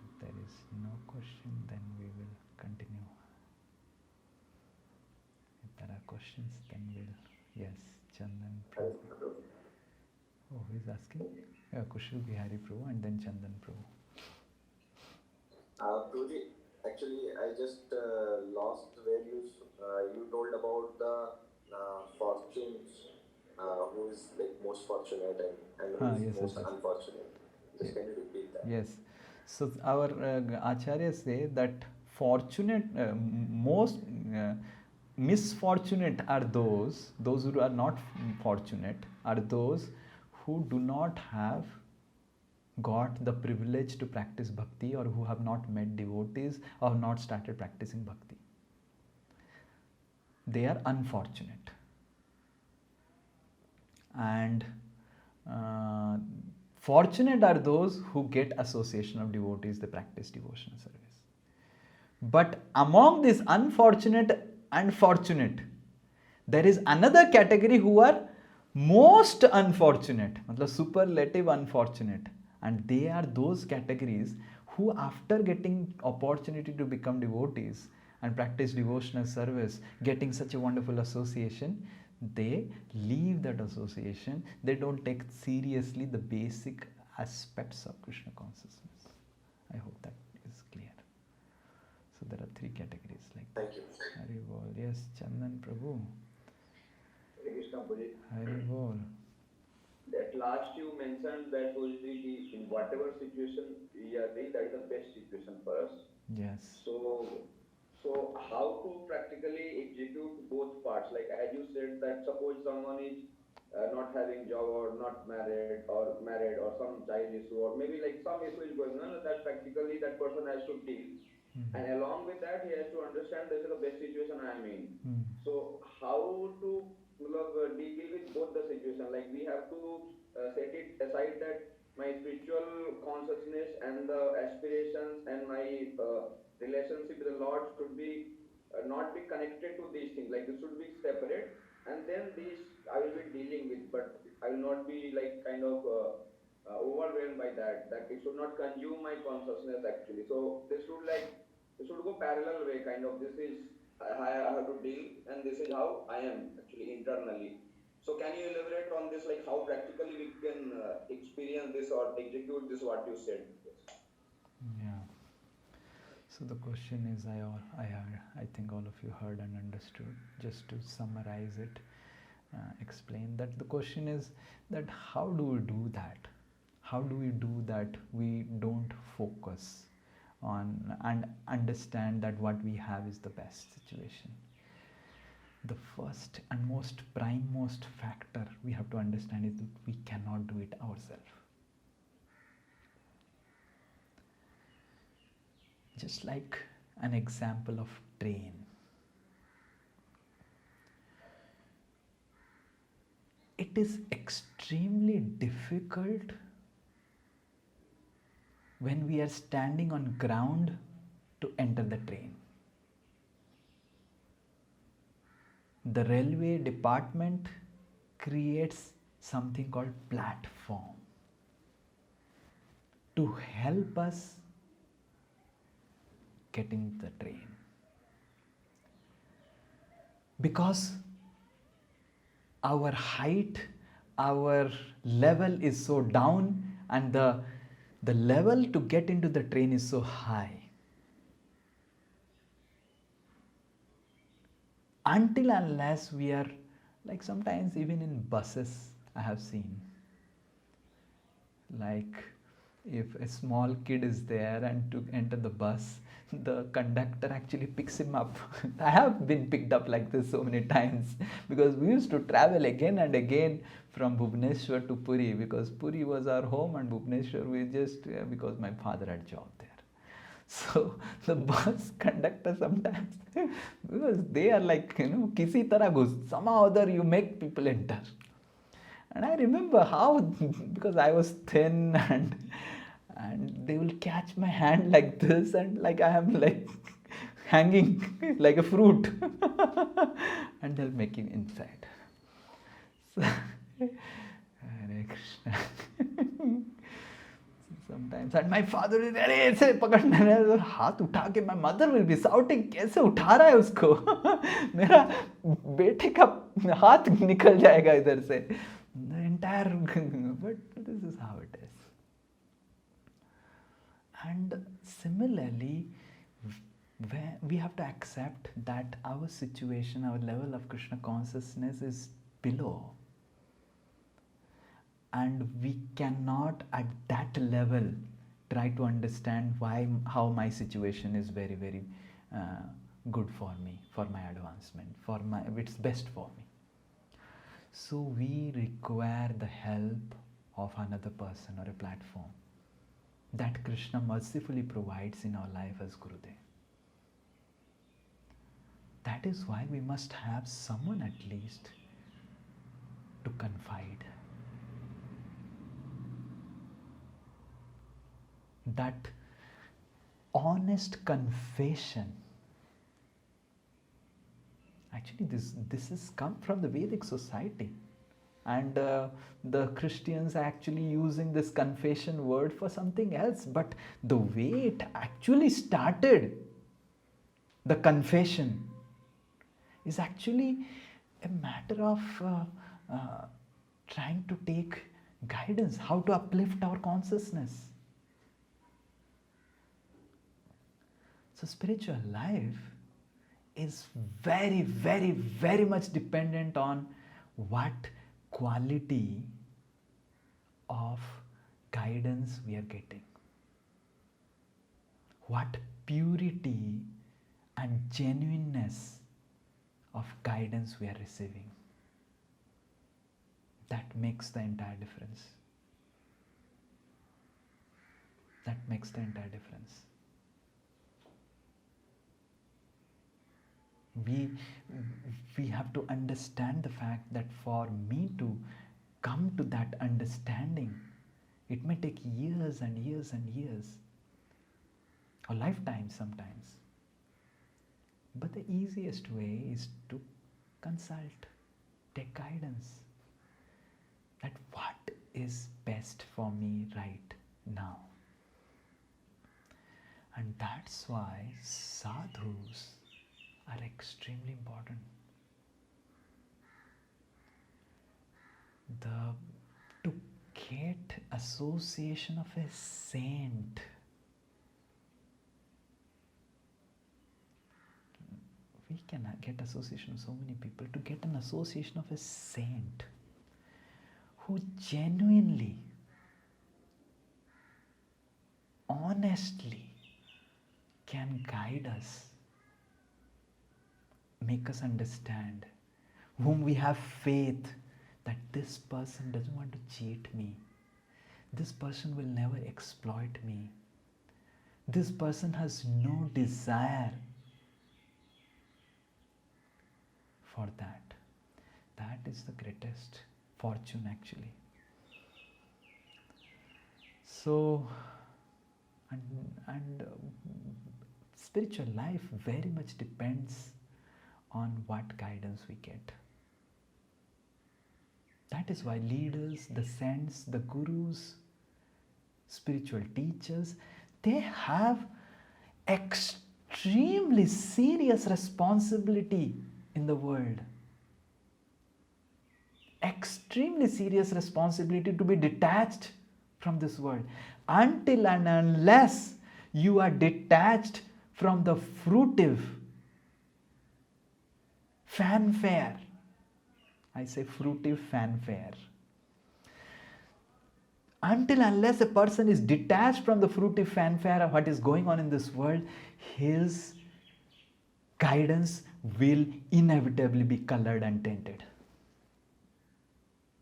If there is no question, then we will continue. If there are questions, then we'll, yes. Chandan Prabhu. Oh, who is asking? Kushal Bihari Prabhu and then Chandan Prabhu. Prabhuji, actually, I just lost where you told about the fortunes, who is like most fortunate and who is Yes, most yes. unfortunate. Just can you repeat that? Yes. So our acharyas say that fortunate, most misfortunate are those who are not fortunate are those who do not have got the privilege to practice bhakti, or who have not met devotees or not started practicing bhakti. They are unfortunate. And fortunate are those who get association of devotees, they practice devotional service. But among this unfortunate and fortunate, there is another category who are most unfortunate, मतलब superlative unfortunate, and they are those categories who, after getting opportunity to become devotees and practice devotional service, getting such a wonderful association, they leave that association. They don't take seriously the basic aspects of Krishna consciousness. I hope that is clear. So there are three categories like that. Thank you. Hari Bol. Yes, Chandan Prabhu. Krishna Puri. Hari Bol. That last you mentioned that will be in whatever situation we are in, that is the best situation for us. Yes. So how to practically execute both parts? Like as you said that suppose someone is not having job or not married or some child issue or maybe like some issue is going on, that practically that person has to deal. And along with that, he has to understand this is the best situation I am in. So how to deal with both the situation? Like we have to set it aside that my spiritual consciousness and the aspirations and my relationship with the Lord should be not be connected to these things. Like this should be separate, and then these I will be dealing with, but I will not be like kind of overwhelmed by that. That it should not consume my consciousness actually. So this should go parallel way, kind of. This is I have to deal, and this is how I am actually internally. So can you elaborate on this, like how practically we can experience this or execute this? What you said. Yeah. So the question is, I think all of you heard and understood. Just to summarize it, explain that the question is that how do we do that? How do we do that? We don't focus on and understand that what we have is the best situation. The first and most primemost factor we have to understand is that we cannot do it ourselves. Just like an example of train. It is extremely difficult when we are standing on ground to enter the train. The railway department creates something called platform to help us get in the train. Because our height, our level is so down, and the level to get into the train is so high. Until unless we are, like sometimes even in buses I have seen, like if a small kid is there and to enter the bus, the conductor actually picks him up. I have been picked up like this so many times, because we used to travel again and again from Bhubaneswar to Puri, because Puri was our home and Bhubaneswar we just, because my father had job there. So the bus conductor sometimes, because they are like, kisi tarah ghus, somehow or other you make people enter. And I remember how, because I was thin and they will catch my hand like this, and like I am like hanging like a fruit and they'll make it inside. So, Hare Krishna. Sometimes, and my father is अरे ऐसे पकड़ना है, हाथ उठा के, my mother will be shouting, कैसे उठा रहा है उसको, मेरा बेटे का हाथ निकल जाएगा इधर से. The entire, but this is how it is. And similarly, we have to accept that our situation, our level of Krishna consciousness is below. And we cannot at that level try to understand how my situation is very, very good for me, for my advancement, for my it's best for me. So we require the help of another person or a platform that Krishna mercifully provides in our life as Gurudev. That is why we must have someone at least to confide. That honest confession. Actually, this has come from the Vedic society, and the Christians are actually using this confession word for something else. But the way it actually started, the confession, is actually a matter of trying to take guidance, how to uplift our consciousness. So spiritual life is very, very, very much dependent on what quality of guidance we are getting, what purity and genuineness of guidance we are receiving. That makes the entire difference. That makes the entire difference. We have to understand the fact that for me to come to that understanding, it may take years and years and years, or lifetimes sometimes. But the easiest way is to consult, take guidance, that what is best for me right now. And that's why sadhus are extremely important. To get association of a saint, we can get association of so many people. To get an association of a saint who genuinely, honestly can guide us, make us understand, whom we have faith that this person doesn't want to cheat me, this person will never exploit me, this person has no desire for that. That is the greatest fortune actually. So, and spiritual life very much depends on what guidance we get. That is why leaders, the saints, the gurus, spiritual teachers, they have extremely serious responsibility in the world. Extremely serious responsibility to be detached from this world. Until and unless you are detached from the fruitive fanfare, I say fruitive fanfare. Until unless a person is detached from the fruitive fanfare of what is going on in this world, his guidance will inevitably be colored and tainted.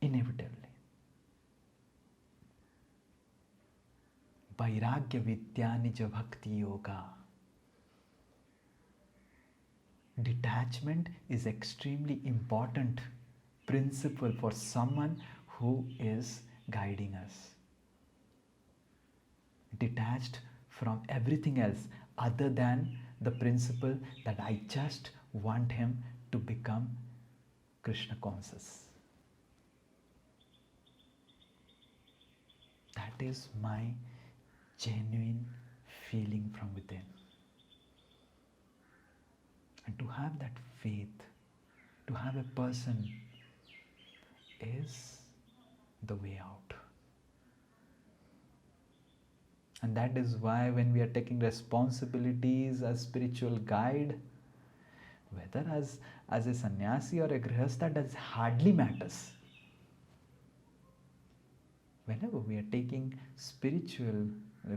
Inevitably. Vairagya Vidya Nija Bhakti Yoga. Detachment is extremely important principle for someone who is guiding us. Detached from everything else other than the principle that I just want him to become Krishna conscious. That is my genuine feeling from within. And to have that faith, to have a person is the way out. And that is why when we are taking responsibilities as spiritual guide, whether as a sannyasi or a grihastha, that hardly matters. Whenever we are taking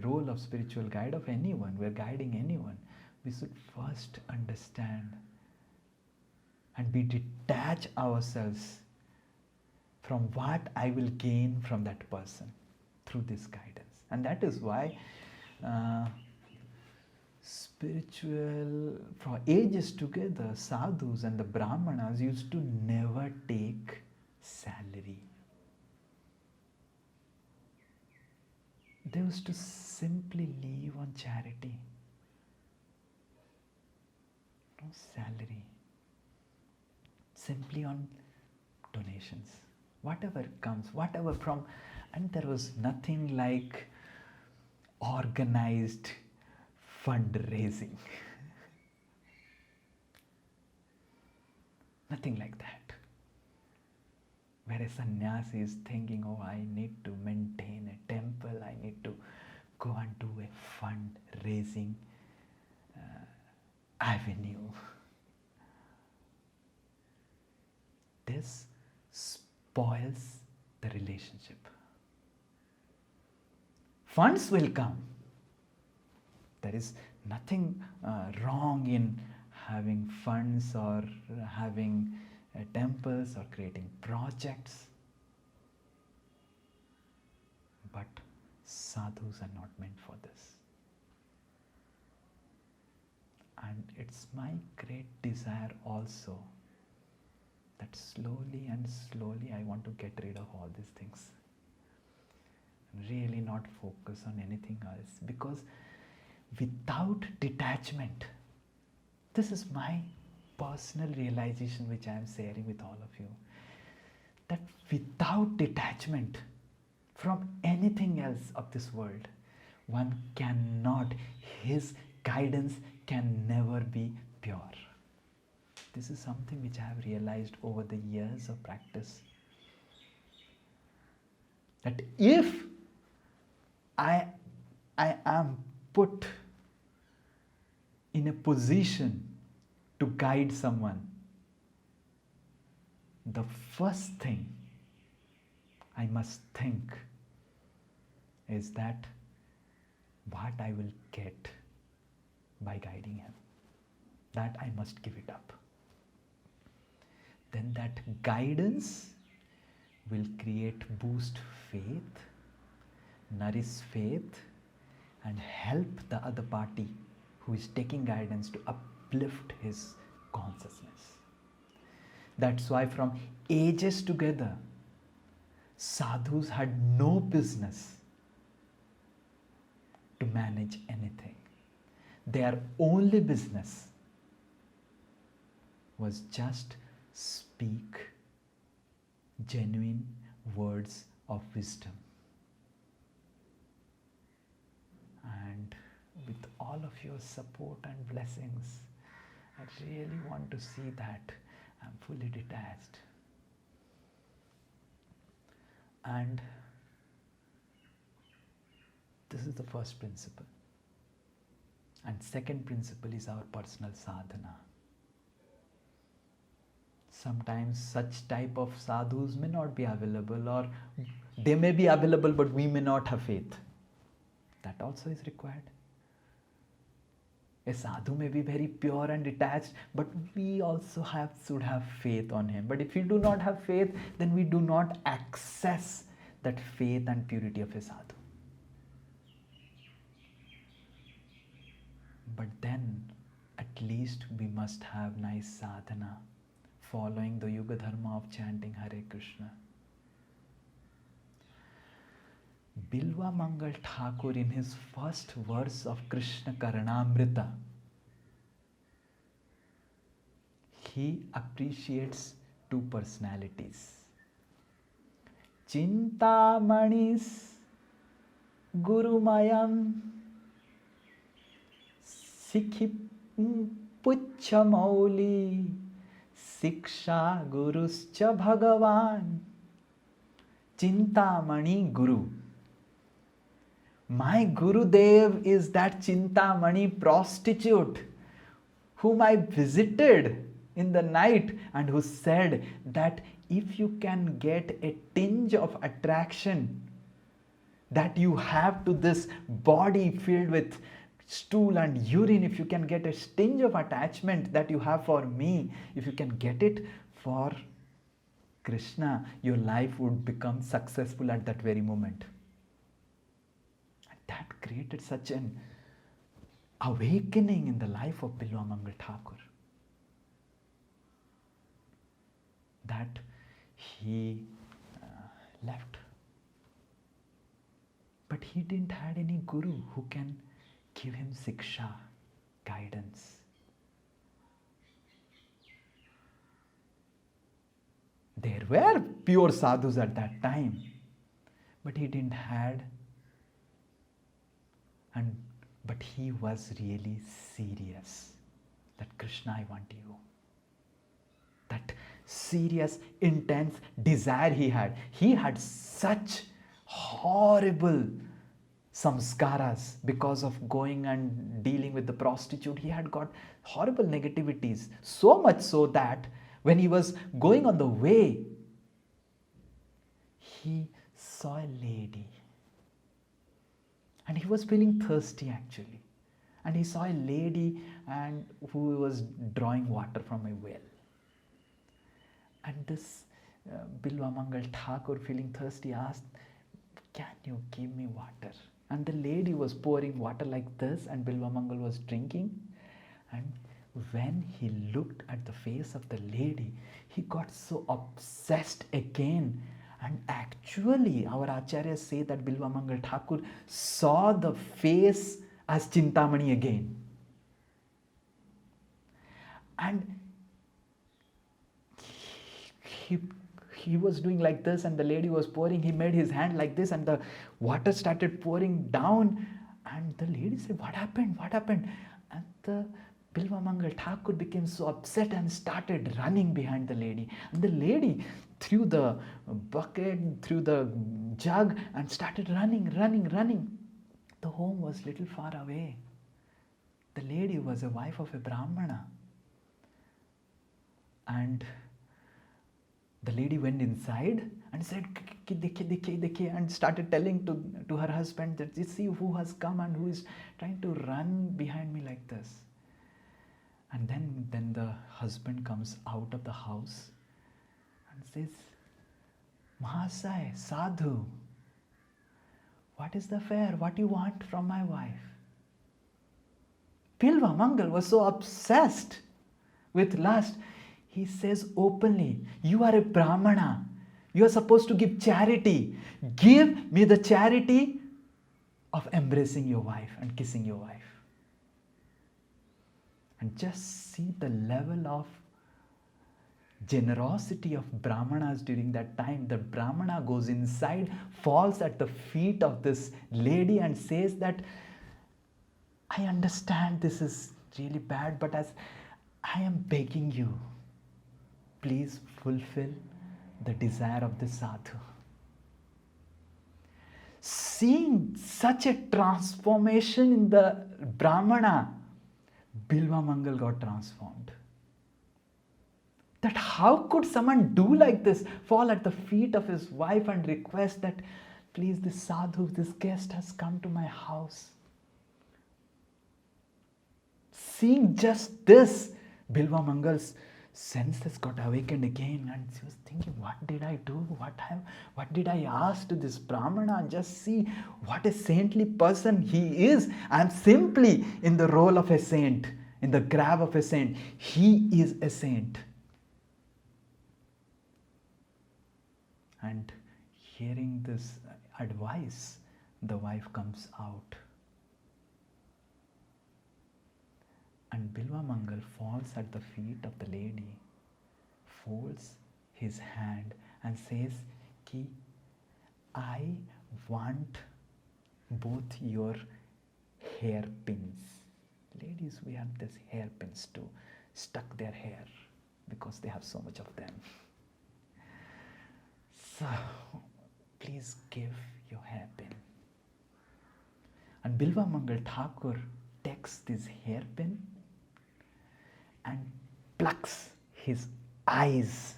role of spiritual guide of anyone, we are guiding anyone, we should first understand and we detach ourselves from what I will gain from that person through this guidance. And that is why spiritual, for ages together, sadhus and the brahmanas used to never take salary. They used to simply live on charity. No salary. Simply on donations. Whatever comes, whatever from, and there was nothing like organized fundraising. Nothing like that. Where a sannyasi is thinking, oh, I need to maintain a temple, I need to go and do a fundraising avenue. This spoils the relationship. Funds will come. There is nothing wrong in having funds or having temples or creating projects. But sadhus are not meant for this. And it's my great desire also that slowly and slowly I want to get rid of all these things. Really not focus on anything else, because without detachment, this is my personal realization which I am sharing with all of you, that without detachment from anything else of this world, one cannot, his guidance can never be pure. This is something which I have realized over the years of practice. That if I am put in a position to guide someone, the first thing I must think is that what I will get by guiding him, that I must give it up. Then that guidance will boost faith, nourish faith, and help the other party who is taking guidance to uplift his consciousness. That's why from ages together, sadhus had no business to manage anything. Their only business was just speak genuine words of wisdom. And with all of your support and blessings, I really want to see that I'm fully detached. And this is the first principle. And second principle is our personal sadhana. Sometimes such type of sadhus may not be available, or they may be available but we may not have faith. That also is required. A sadhu may be very pure and detached, but we also should have faith on him. But if we do not have faith, then we do not access that faith and purity of a sadhu. But then at least we must have nice sadhana, following the Yuga Dharma of chanting Hare Krishna. Bilwa Mangal Thakur, in his first verse of Krishna Karanamrita, he appreciates two personalities. Chintamani's Gurumayam Sikhi Puchamauli Siksha Guruscha Bhagavan. Chintamani Guru. My Gurudev is that Chintamani prostitute whom I visited in the night and who said that if you can get a tinge of attraction that you have to this body filled with stool and urine, if you can get a stinge of attachment that you have for me, if you can get it for Krishna, your life would become successful at that very moment. And that created such an awakening in the life of Bilwa Mangal Thakur that he left. But he didn't have any guru who can give him siksha, guidance. There were pure sadhus at that time, but he didn't had, but he was really serious that Krishna, I want you. That serious, intense desire he had. He had such horrible samskaras because of going and dealing with the prostitute. He had got horrible negativities, so much so that when he was going on the way, he saw a lady and he was feeling thirsty actually, and he saw a lady and who was drawing water from a well, and this Bilwa Mangal Thakur, feeling thirsty, asked, can you give me water? And the lady was pouring water like this and Bilwa Mangal was drinking, and when he looked at the face of the lady, he got so obsessed again. And actually, our acharyas say that Bilwa Mangal Thakur saw the face as Chintamani again. And he was doing like this, and the lady was pouring. He made his hand like this, and the water started pouring down. And the lady said, what happened? What happened? And the Bilwa Mangal Thakur became so upset and started running behind the lady. And the lady threw the bucket, threw the jug, and started running. The home was little far away. The lady was a wife of a Brahmana. And the lady went inside and said, "Dekhe," and started telling to her husband that, you see who has come and who is trying to run behind me like this. And then the husband comes out of the house and says, Mahasai, Sadhu, what is the affair? What do you want from my wife? Bilwa Mangal was so obsessed with lust. He says openly, you are a Brahmana. You are supposed to give charity. Give me the charity of embracing your wife and kissing your wife. And just see the level of generosity of Brahmanas during that time. The Brahmana goes inside, falls at the feet of this lady and says that, I understand this is really bad, but as I am begging you, please fulfill the desire of the sadhu. Seeing such a transformation in the Brahmana, Bilwa Mangal got transformed. That how could someone do like this, fall at the feet of his wife and request that, please, this sadhu, this guest has come to my house. Seeing just this, Bilwa Mangal's senses got awakened again, and she was thinking, what did I do? What did I ask to this Brahmana? Just see what a saintly person he is. I am simply in the role of a saint, in the grab of a saint. He is a saint. And hearing this advice, the wife comes out. And Bilwa Mangal falls at the feet of the lady, folds his hand and says, Ki, I want both your hairpins. Ladies, we have these hairpins to stuck their hair because they have so much of them. So, please give your hairpin. And Bilwa Mangal Thakur takes this hairpin and plucks his eyes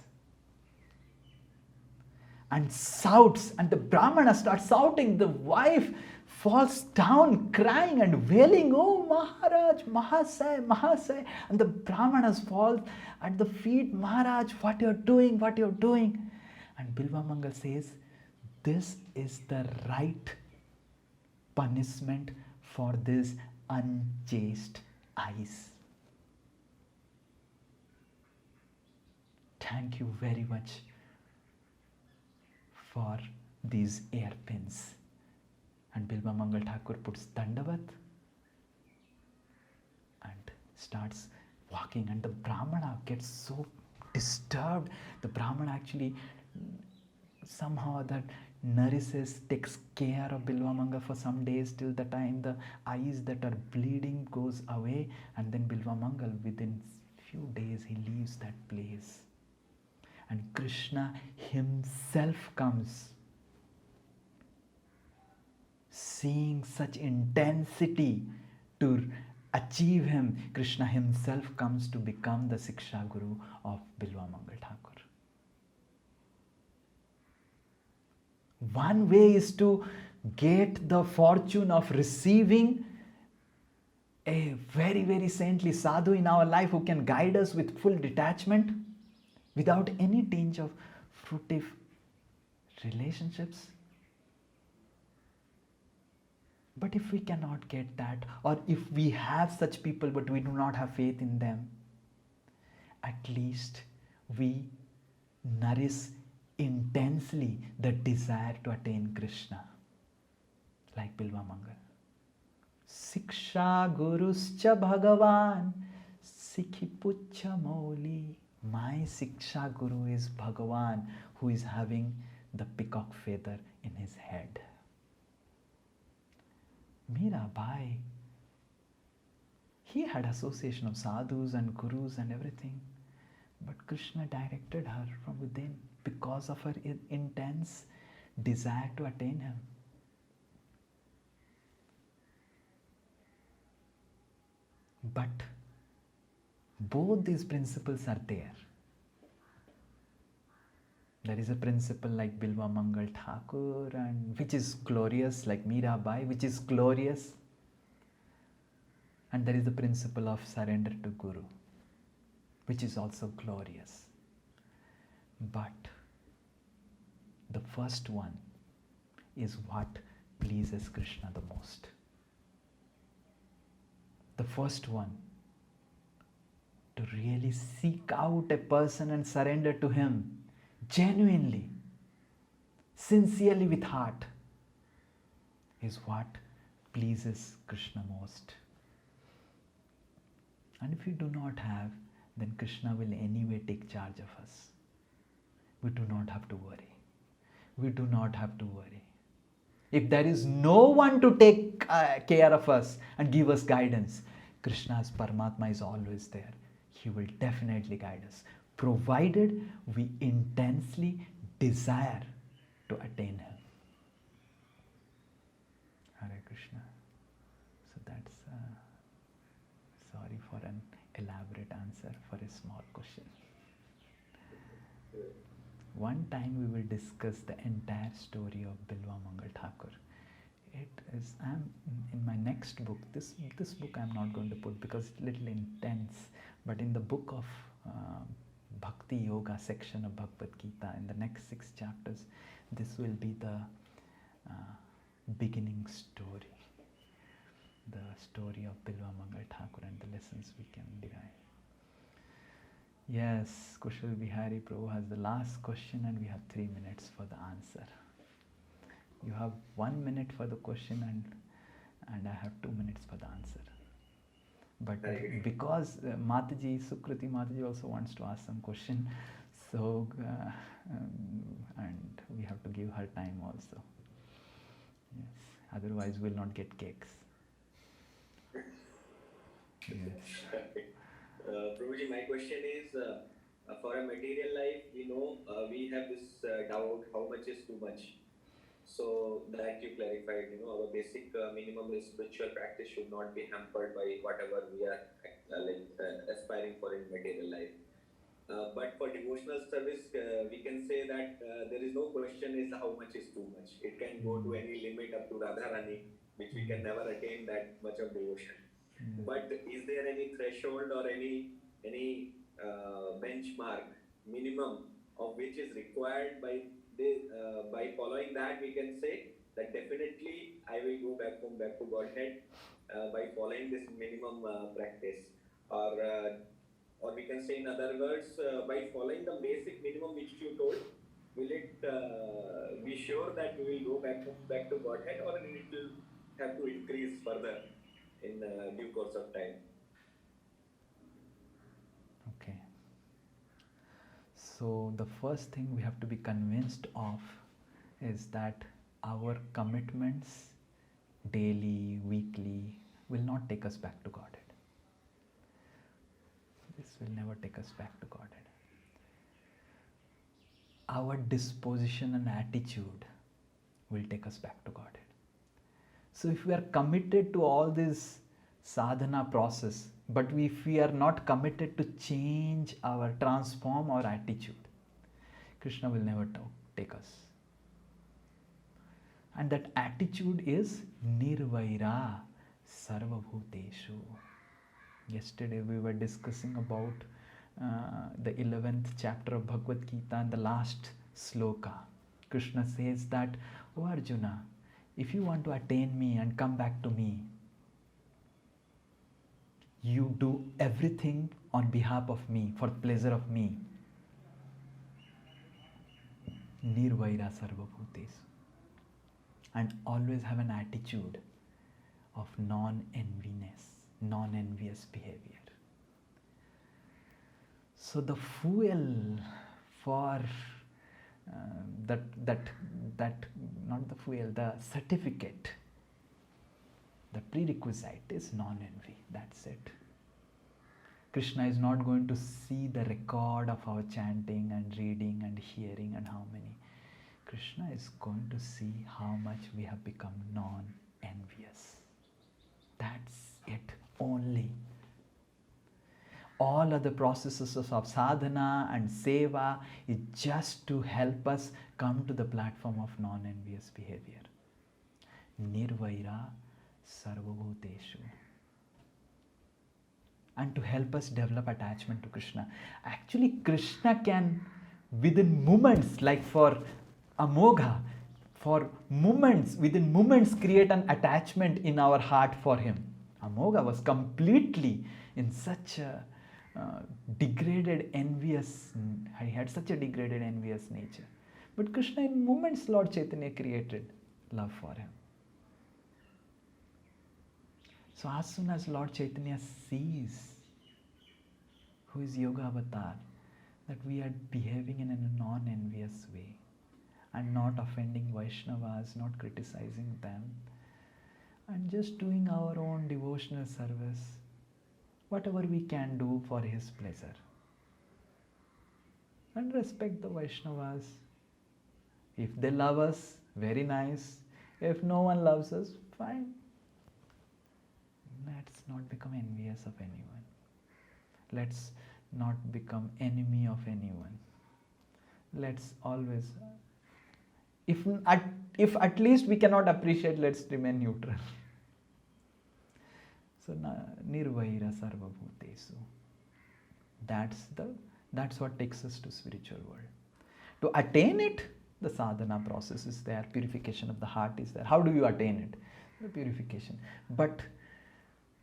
and shouts, and the Brahmana starts shouting. The wife falls down crying and wailing, "Oh Maharaj, Mahasai, Mahasai." And the Brahmanas fall at the feet, "Maharaj, what you're doing, what you're doing." And Bilva Mangal says, "This is the right punishment for this unchaste eyes." Thank you very much for these hairpins. And Bilva Mangal Thakur puts Dandavat and starts walking, and the Brahmana gets so disturbed. The Brahmana actually somehow that nourishes, takes care of Bilva Mangal for some days till the time the eyes that are bleeding goes away, and then Bilva Mangal within few days he leaves that place. And Krishna himself comes. Seeing such intensity to achieve him, Krishna himself comes to become the Siksha Guru of Bilva Mangal Thakur. One way is to get the fortune of receiving a very, very saintly sadhu in our life who can guide us with full detachment without any tinge of fruitive relationships. But if we cannot get that, or if we have such people but we do not have faith in them, at least we nourish intensely the desire to attain Krishna. Like Bilva Mangal. Siksha Guruscha Bhagavan Sikhi Pucha Mauli. My Siksha Guru is Bhagavan, who is having the peacock feather in his head. Mirabai, he had association of sadhus and gurus and everything, but Krishna directed her from within because of her intense desire to attain him. But both these principles are there. There is a principle like Bilva Mangal Thakur, and which is glorious, like Mirabai, which is glorious. And there is the principle of surrender to Guru, which is also glorious. But the first one is what pleases Krishna the most. The first one, to really seek out a person and surrender to him genuinely, sincerely with heart, is what pleases Krishna most. And if we do not have, then Krishna will anyway take charge of us. We do not have to worry. We do not have to worry. If there is no one to take care of us and give us guidance, Krishna's Paramatma is always there. He will definitely guide us, provided we intensely desire to attain him. Hare Krishna. So that's sorry for an elaborate answer for a small question. One time we will discuss the entire story of Bilva Mangal Thakur. It is, in my next book, this book I'm not going to put because it's a little intense, but in the book of Bhakti Yoga section of Bhagavad Gita, in the next 6 chapters, this will be the beginning story. The story of Bilva Mangal Thakur and the lessons we can derive. Yes, Kushal Bihari Prabhu has the last question and we have 3 minutes for the answer. You have 1 minute for the question and I have 2 minutes for the answer. But because Mataji, Sukriti Mataji also wants to ask some question, so and we have to give her time also. Yes, otherwise we'll not get cakes. Yes. Prabhuji, my question is, for a material life, we have this doubt, how much is too much? So that you clarified, our basic minimum spiritual practice should not be hampered by whatever we are aspiring for in material life. But for devotional service, we can say that there is no question is how much is too much. It can go to any limit up to Radharani. which we can never attain that much of devotion. Mm. But is there any threshold or any benchmark minimum of which is required by following that we can say that definitely I will go back home back to Godhead by following this minimum practice, or we can say in other words by following the basic minimum which you told, will it be sure that we will go back home back to Godhead, or it will have to increase further in due course of time? Okay. So the first thing we have to be convinced of is that our commitments daily, weekly will not take us back to Godhead. This will never take us back to Godhead. Our disposition and attitude will take us back to Godhead. So if we are committed to all this sadhana process, but if we are not committed to transform our attitude, Krishna will never take us. And that attitude is nirvaira sarvabhuteshu. Yesterday we were discussing about the 11th chapter of Bhagavad Gita and the last sloka. Krishna says that, "O Arjuna, if you want to attain me and come back to me, you do everything on behalf of me, for pleasure of me. Nirvaira sarvabhutesu. And always have an attitude of non-envious behavior." So the fuel for the certificate, the prerequisite is non-envy. That's it. Krishna is not going to see the record of our chanting and reading and hearing and how many. Krishna is going to see how much we have become non-envious. That's it only. All other processes of sadhana and seva is just to help us come to the platform of non-envious behavior. Nirvaira sarvabhuteshu. And to help us develop attachment to Krishna. Actually, Krishna can, within moments, like for Amogha, within moments create an attachment in our heart for him. Amogha was completely in such a degraded, envious, he had such a degraded, envious nature. But Krishna, in moments, Lord Chaitanya created love for him. So as soon as Lord Chaitanya sees, who is Yoga Avatar, that we are behaving in a non-envious way and not offending Vaishnavas, not criticizing them, and just doing our own devotional service, whatever we can do for his pleasure. And respect the Vaishnavas. If they love us, very nice. If no one loves us, fine. Let's not become envious of anyone. Let's not become enemy of anyone. Let's always, if at least we cannot appreciate, let's remain neutral. So nirvaira sarvabhutesu. That's what takes us to spiritual world. To attain it, the sadhana process is there, purification of the heart is there. How do you attain it? The purification. But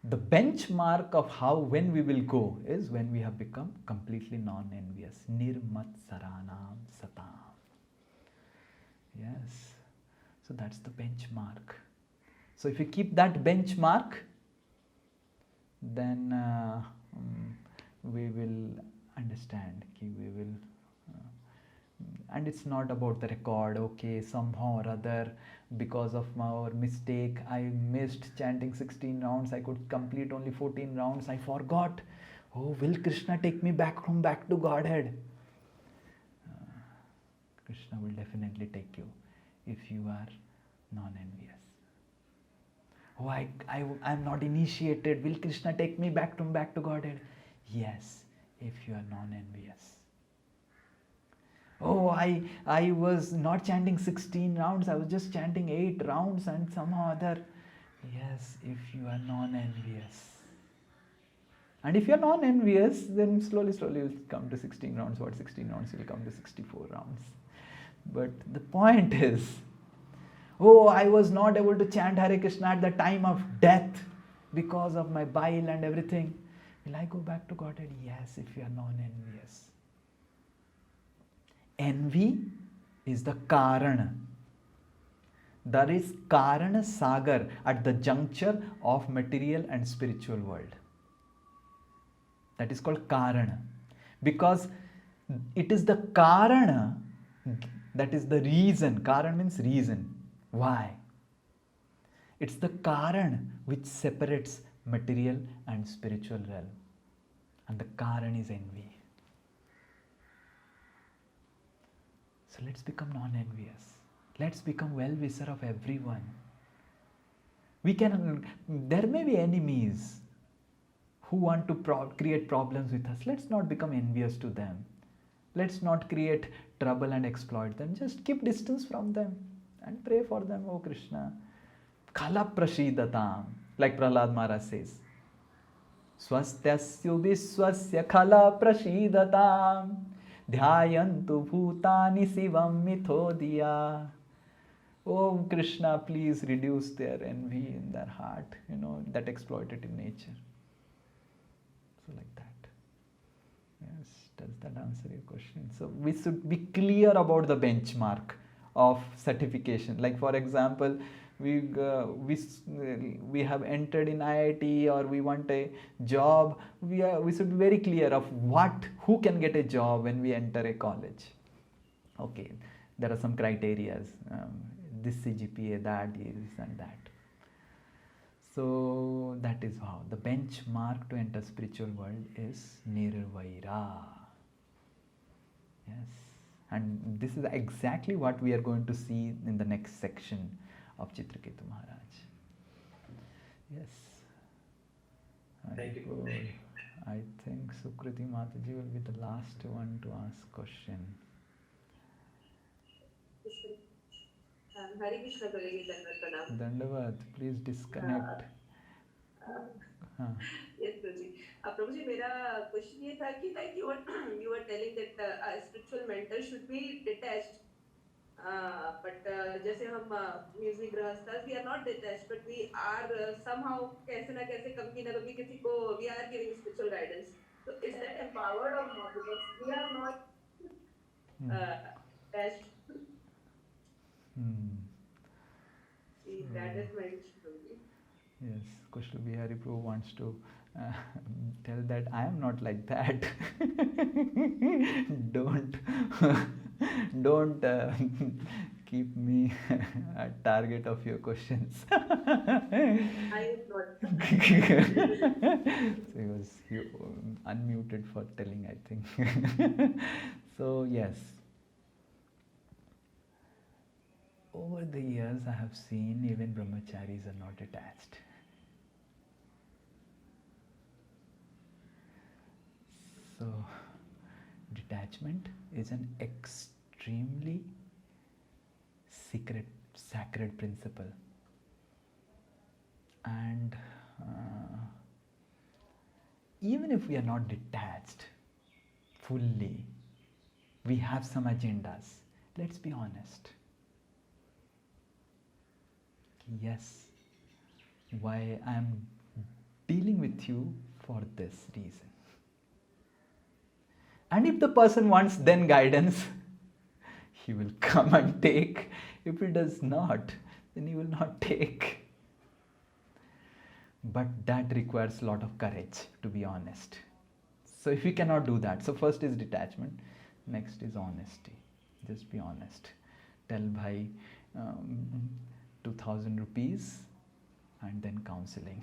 the benchmark of when we will go is when we have become completely non-envious. Nirmatsaranam satam. Yes. So that's the benchmark. So if you keep that benchmark, then we will understand, we will, and it's not about the record. Okay, somehow or other, because of our mistake, I missed chanting 16 rounds, I could complete only 14 rounds, I forgot. Oh, will Krishna take me back to Godhead? Krishna will definitely take you if you are non-envious. Oh, I'm not initiated. Will Krishna take me back to Godhead? Yes, if you are non-envious. Oh, I was not chanting 16 rounds. I was just chanting 8 rounds and somehow other Yes, if you are non-envious. And if you are non-envious, then slowly, slowly you'll come to 16 rounds. What 16 rounds? You'll come to 64 rounds. But the point is, oh, I was not able to chant Hare Krishna at the time of death because of my bile and everything. Will I go back to Godhead? Yes, if you are non-envious. Envy is the Karana. There is Karana Sagar at the juncture of material and spiritual world. That is called Karana. Because it is the Karana, that is the reason. Karana means reason. Why? It's the Karan which separates material and spiritual realm. And the Karan is envy. So let's become non-envious. Let's become well-wisher of everyone. There may be enemies who want to create problems with us. Let's not become envious to them. Let's not create trouble and exploit them. Just keep distance from them and pray for them, oh Krishna. Khala prashidatam, like Prahlad Maharaj says. Swastyasyu viswasya khala prashidatam, dhyayantu bhutani sivam mithodya. Oh Krishna, please reduce their envy in their heart, that exploitative nature. So like that. Yes, does that answer your question? So we should be clear about the benchmark of certification. Like for example, we have entered in IIT or we want a job. We should be very clear of who can get a job when we enter a college. Okay, there are some criterias. This CGPA, that is, and that. So that is how the benchmark to enter spiritual world is Nirvaira. Yes, and this is exactly what we are going to see in the next section of Chitraketu Maharaj. Yes. Thank you. I think Sukriti Mataji will be the last one to ask question. Hare Krishna करेंगे दंडवत प्रणाम. Dandavad, please disconnect. Yes, Prabhuji. Prabhuji, मेरा question ये था कि like you were telling that a spiritual mentor should be detached. But जैसे हम music grahasthas, we are not detached, but we are somehow कैसे ना कैसे कभी ना कभी किसी को we are giving spiritual guidance. So is that empowered or not? Because we are not detached. See, that is my question. Yes, Kushla Bihari Prabhu wants to tell that I am not like that. don't keep me a target of your questions. I am not. So he was unmuted for telling, I think. So yes. Over the years, I have seen even brahmacharis are not attached. So, detachment is an extremely sacred principle. And even if we are not detached fully, we have some agendas. Let's be honest. Yes, why I am dealing with you for this reason. And if the person wants then guidance, he will come and take. If he does not, then he will not take. But that requires a lot of courage, to be honest. So if you cannot do that, so first is detachment, next is honesty. Just be honest. Tell bhai, 2,000 rupees and then counseling.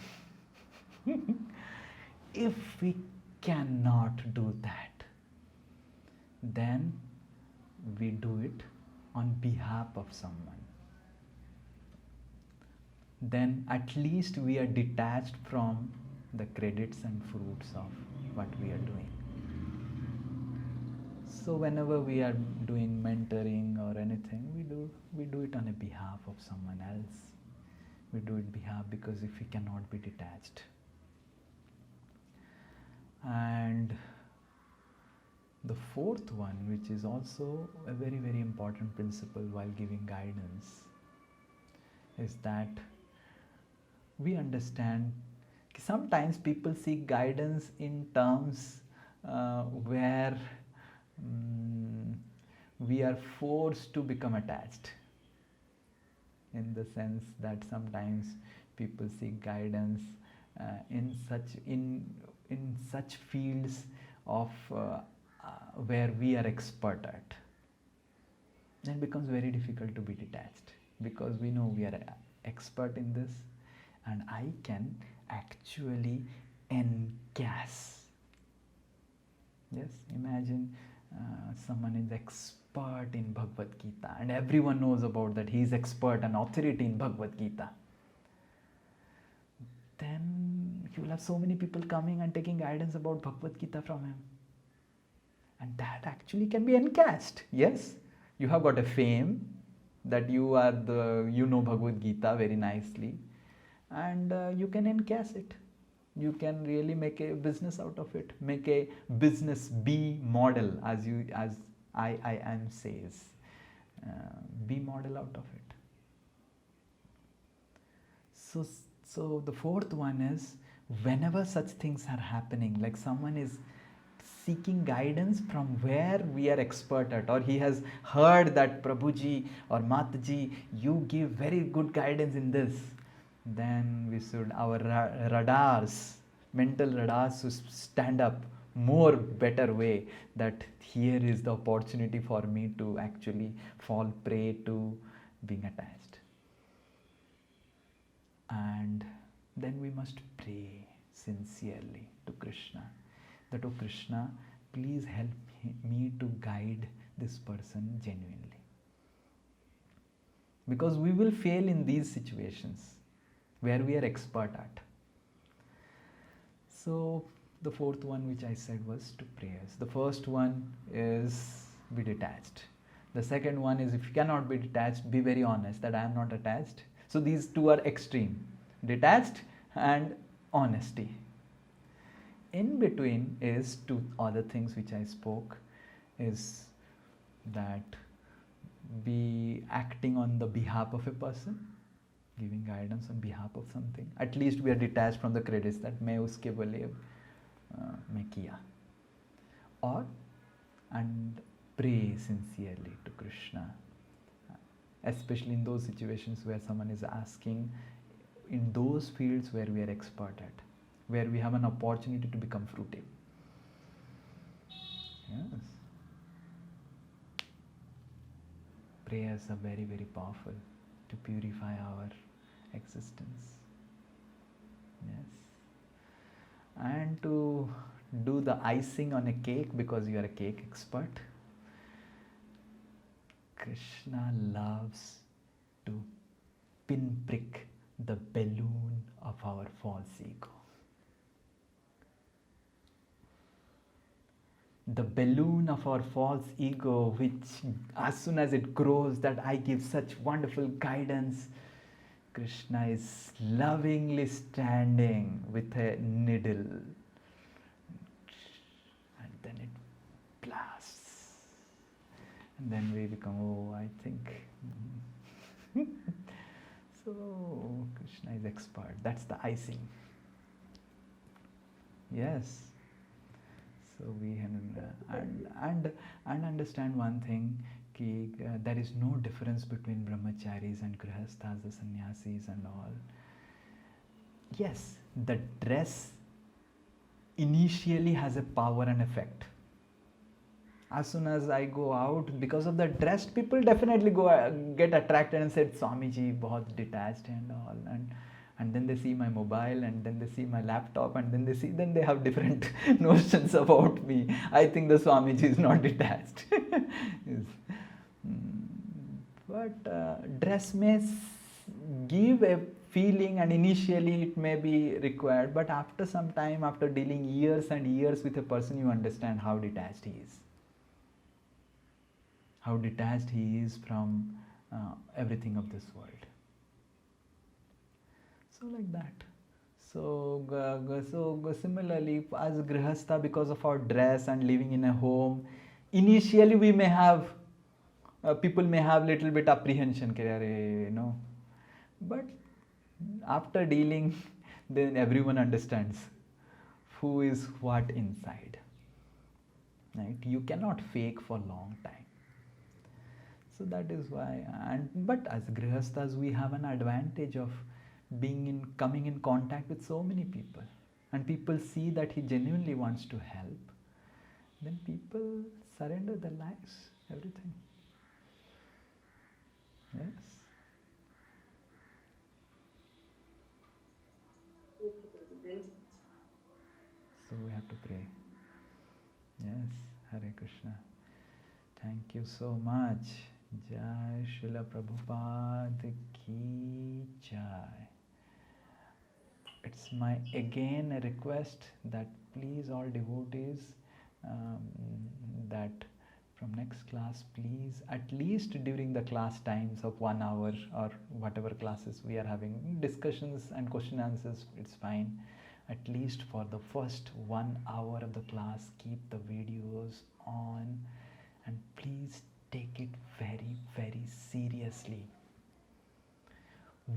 If we cannot do that, then we do it on behalf of someone. Then at least we are detached from the credits and fruits of what we are doing. So whenever we are doing mentoring or anything, we do it on a behalf of someone else. we do it behalf, because if we cannot be detached. And the fourth one, which is also a very, very important principle while giving guidance, is that we understand sometimes people seek guidance in terms where we are forced to become attached, in the sense that sometimes people seek guidance in such fields of where we are expert at. Then it becomes very difficult to be detached, because we know we are expert in this, and I can actually encass. Yes, imagine someone is expert in Bhagavad Gita, and everyone knows about that. He is expert and authority in Bhagavad Gita. Then you will have so many people coming and taking guidance about Bhagavad Gita from him, and that actually can be encased. Yes, you have got a fame that you know Bhagavad Gita very nicely, and you can encase it. You can really make a business out of it, make a business B model, as IIM says, B model out of it. So the fourth one is, whenever such things are happening, like someone is seeking guidance from where we are expert at, or he has heard that Prabhuji or Mataji, you give very good guidance in this, then we should, our radars, mental radars, to stand up more better way, that here is the opportunity for me to actually fall prey to being attached. And then we must pray sincerely to Krishna, that, oh Krishna, please help me to guide this person genuinely. Because we will fail in these situations where we are expert at. So the fourth one which I said was two prayers. The first one is be detached. The second one is, if you cannot be detached, be very honest that I am not attached. So these two are extreme, detached and honesty. In between is two other things which I spoke, is that be acting on the behalf of a person, giving guidance on behalf of something. At least we are detached from the credits that मैं उसके बले मैं किया. Or, and pray sincerely to Krishna, especially in those situations where someone is asking, in those fields where we are expert at, where we have an opportunity to become fruitful. Yes. Prayers are very, very powerful to purify our existence. Yes. And to do the icing on a cake, because you are a cake expert, Krishna loves to pinprick the balloon of our false ego. The balloon of our false ego, which as soon as it grows, that I give such wonderful guidance, Krishna is lovingly standing with a needle, and then it blasts, and then we become, oh, I think. So Krishna is expert. That's the icing. Yes. So we and understand one thing, कि there is no difference between brahmacharis and grihasthas, the sannyasis and all. Yes, the dress initially has a power and effect. As soon as I go out, because of the dress, people definitely get attracted and said, Swamiji, बहुत detached and all, and then they see my mobile, and then they see my laptop, and then they have different notions about me. I think the Swamiji is not detached. Yes. But dress may give a feeling, and initially it may be required, but after some time, after dealing years and years with a person, you understand how detached he is. How detached he is from everything of this world. So like that. So similarly, as grihastha, because of our dress and living in a home, initially we may have people may have little bit apprehension, but after dealing, then everyone understands who is what inside. Right? You cannot fake for long time. So that is why, and but as grihasthas, we have an advantage of coming in contact with so many people, and people see that he genuinely wants to help. Then people surrender their lives, everything. Yes. Okay, Prabhuji, thank you. So we have to pray. Yes, Hare Krishna. Thank you so much. Jai Srila Prabhupada Ki Jai. It's my again a request that please all devotees that from next class, please at least during the class times of 1 hour or whatever classes we are having, discussions and question answers, it's fine. At least for the first 1 hour of the class, keep the videos on and please take it very, very seriously.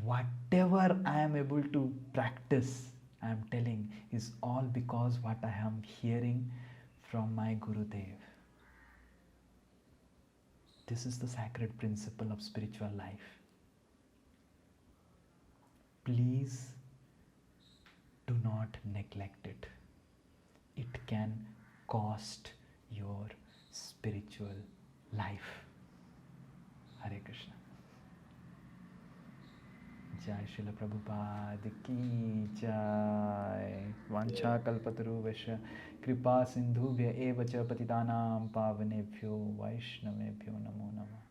Whatever I am able to practice, I am telling, is all because what I am hearing from my Gurudev. This is the sacred principle of spiritual life. Please do not neglect it. It can cost your spiritual life. Hare Krishna. Jai Srila Prabhupada Ki Jai. Vancha kalpataruvasya kripa sindhubhya eva cha patitanam pavanebhyo vaishnavebhyo namo namah.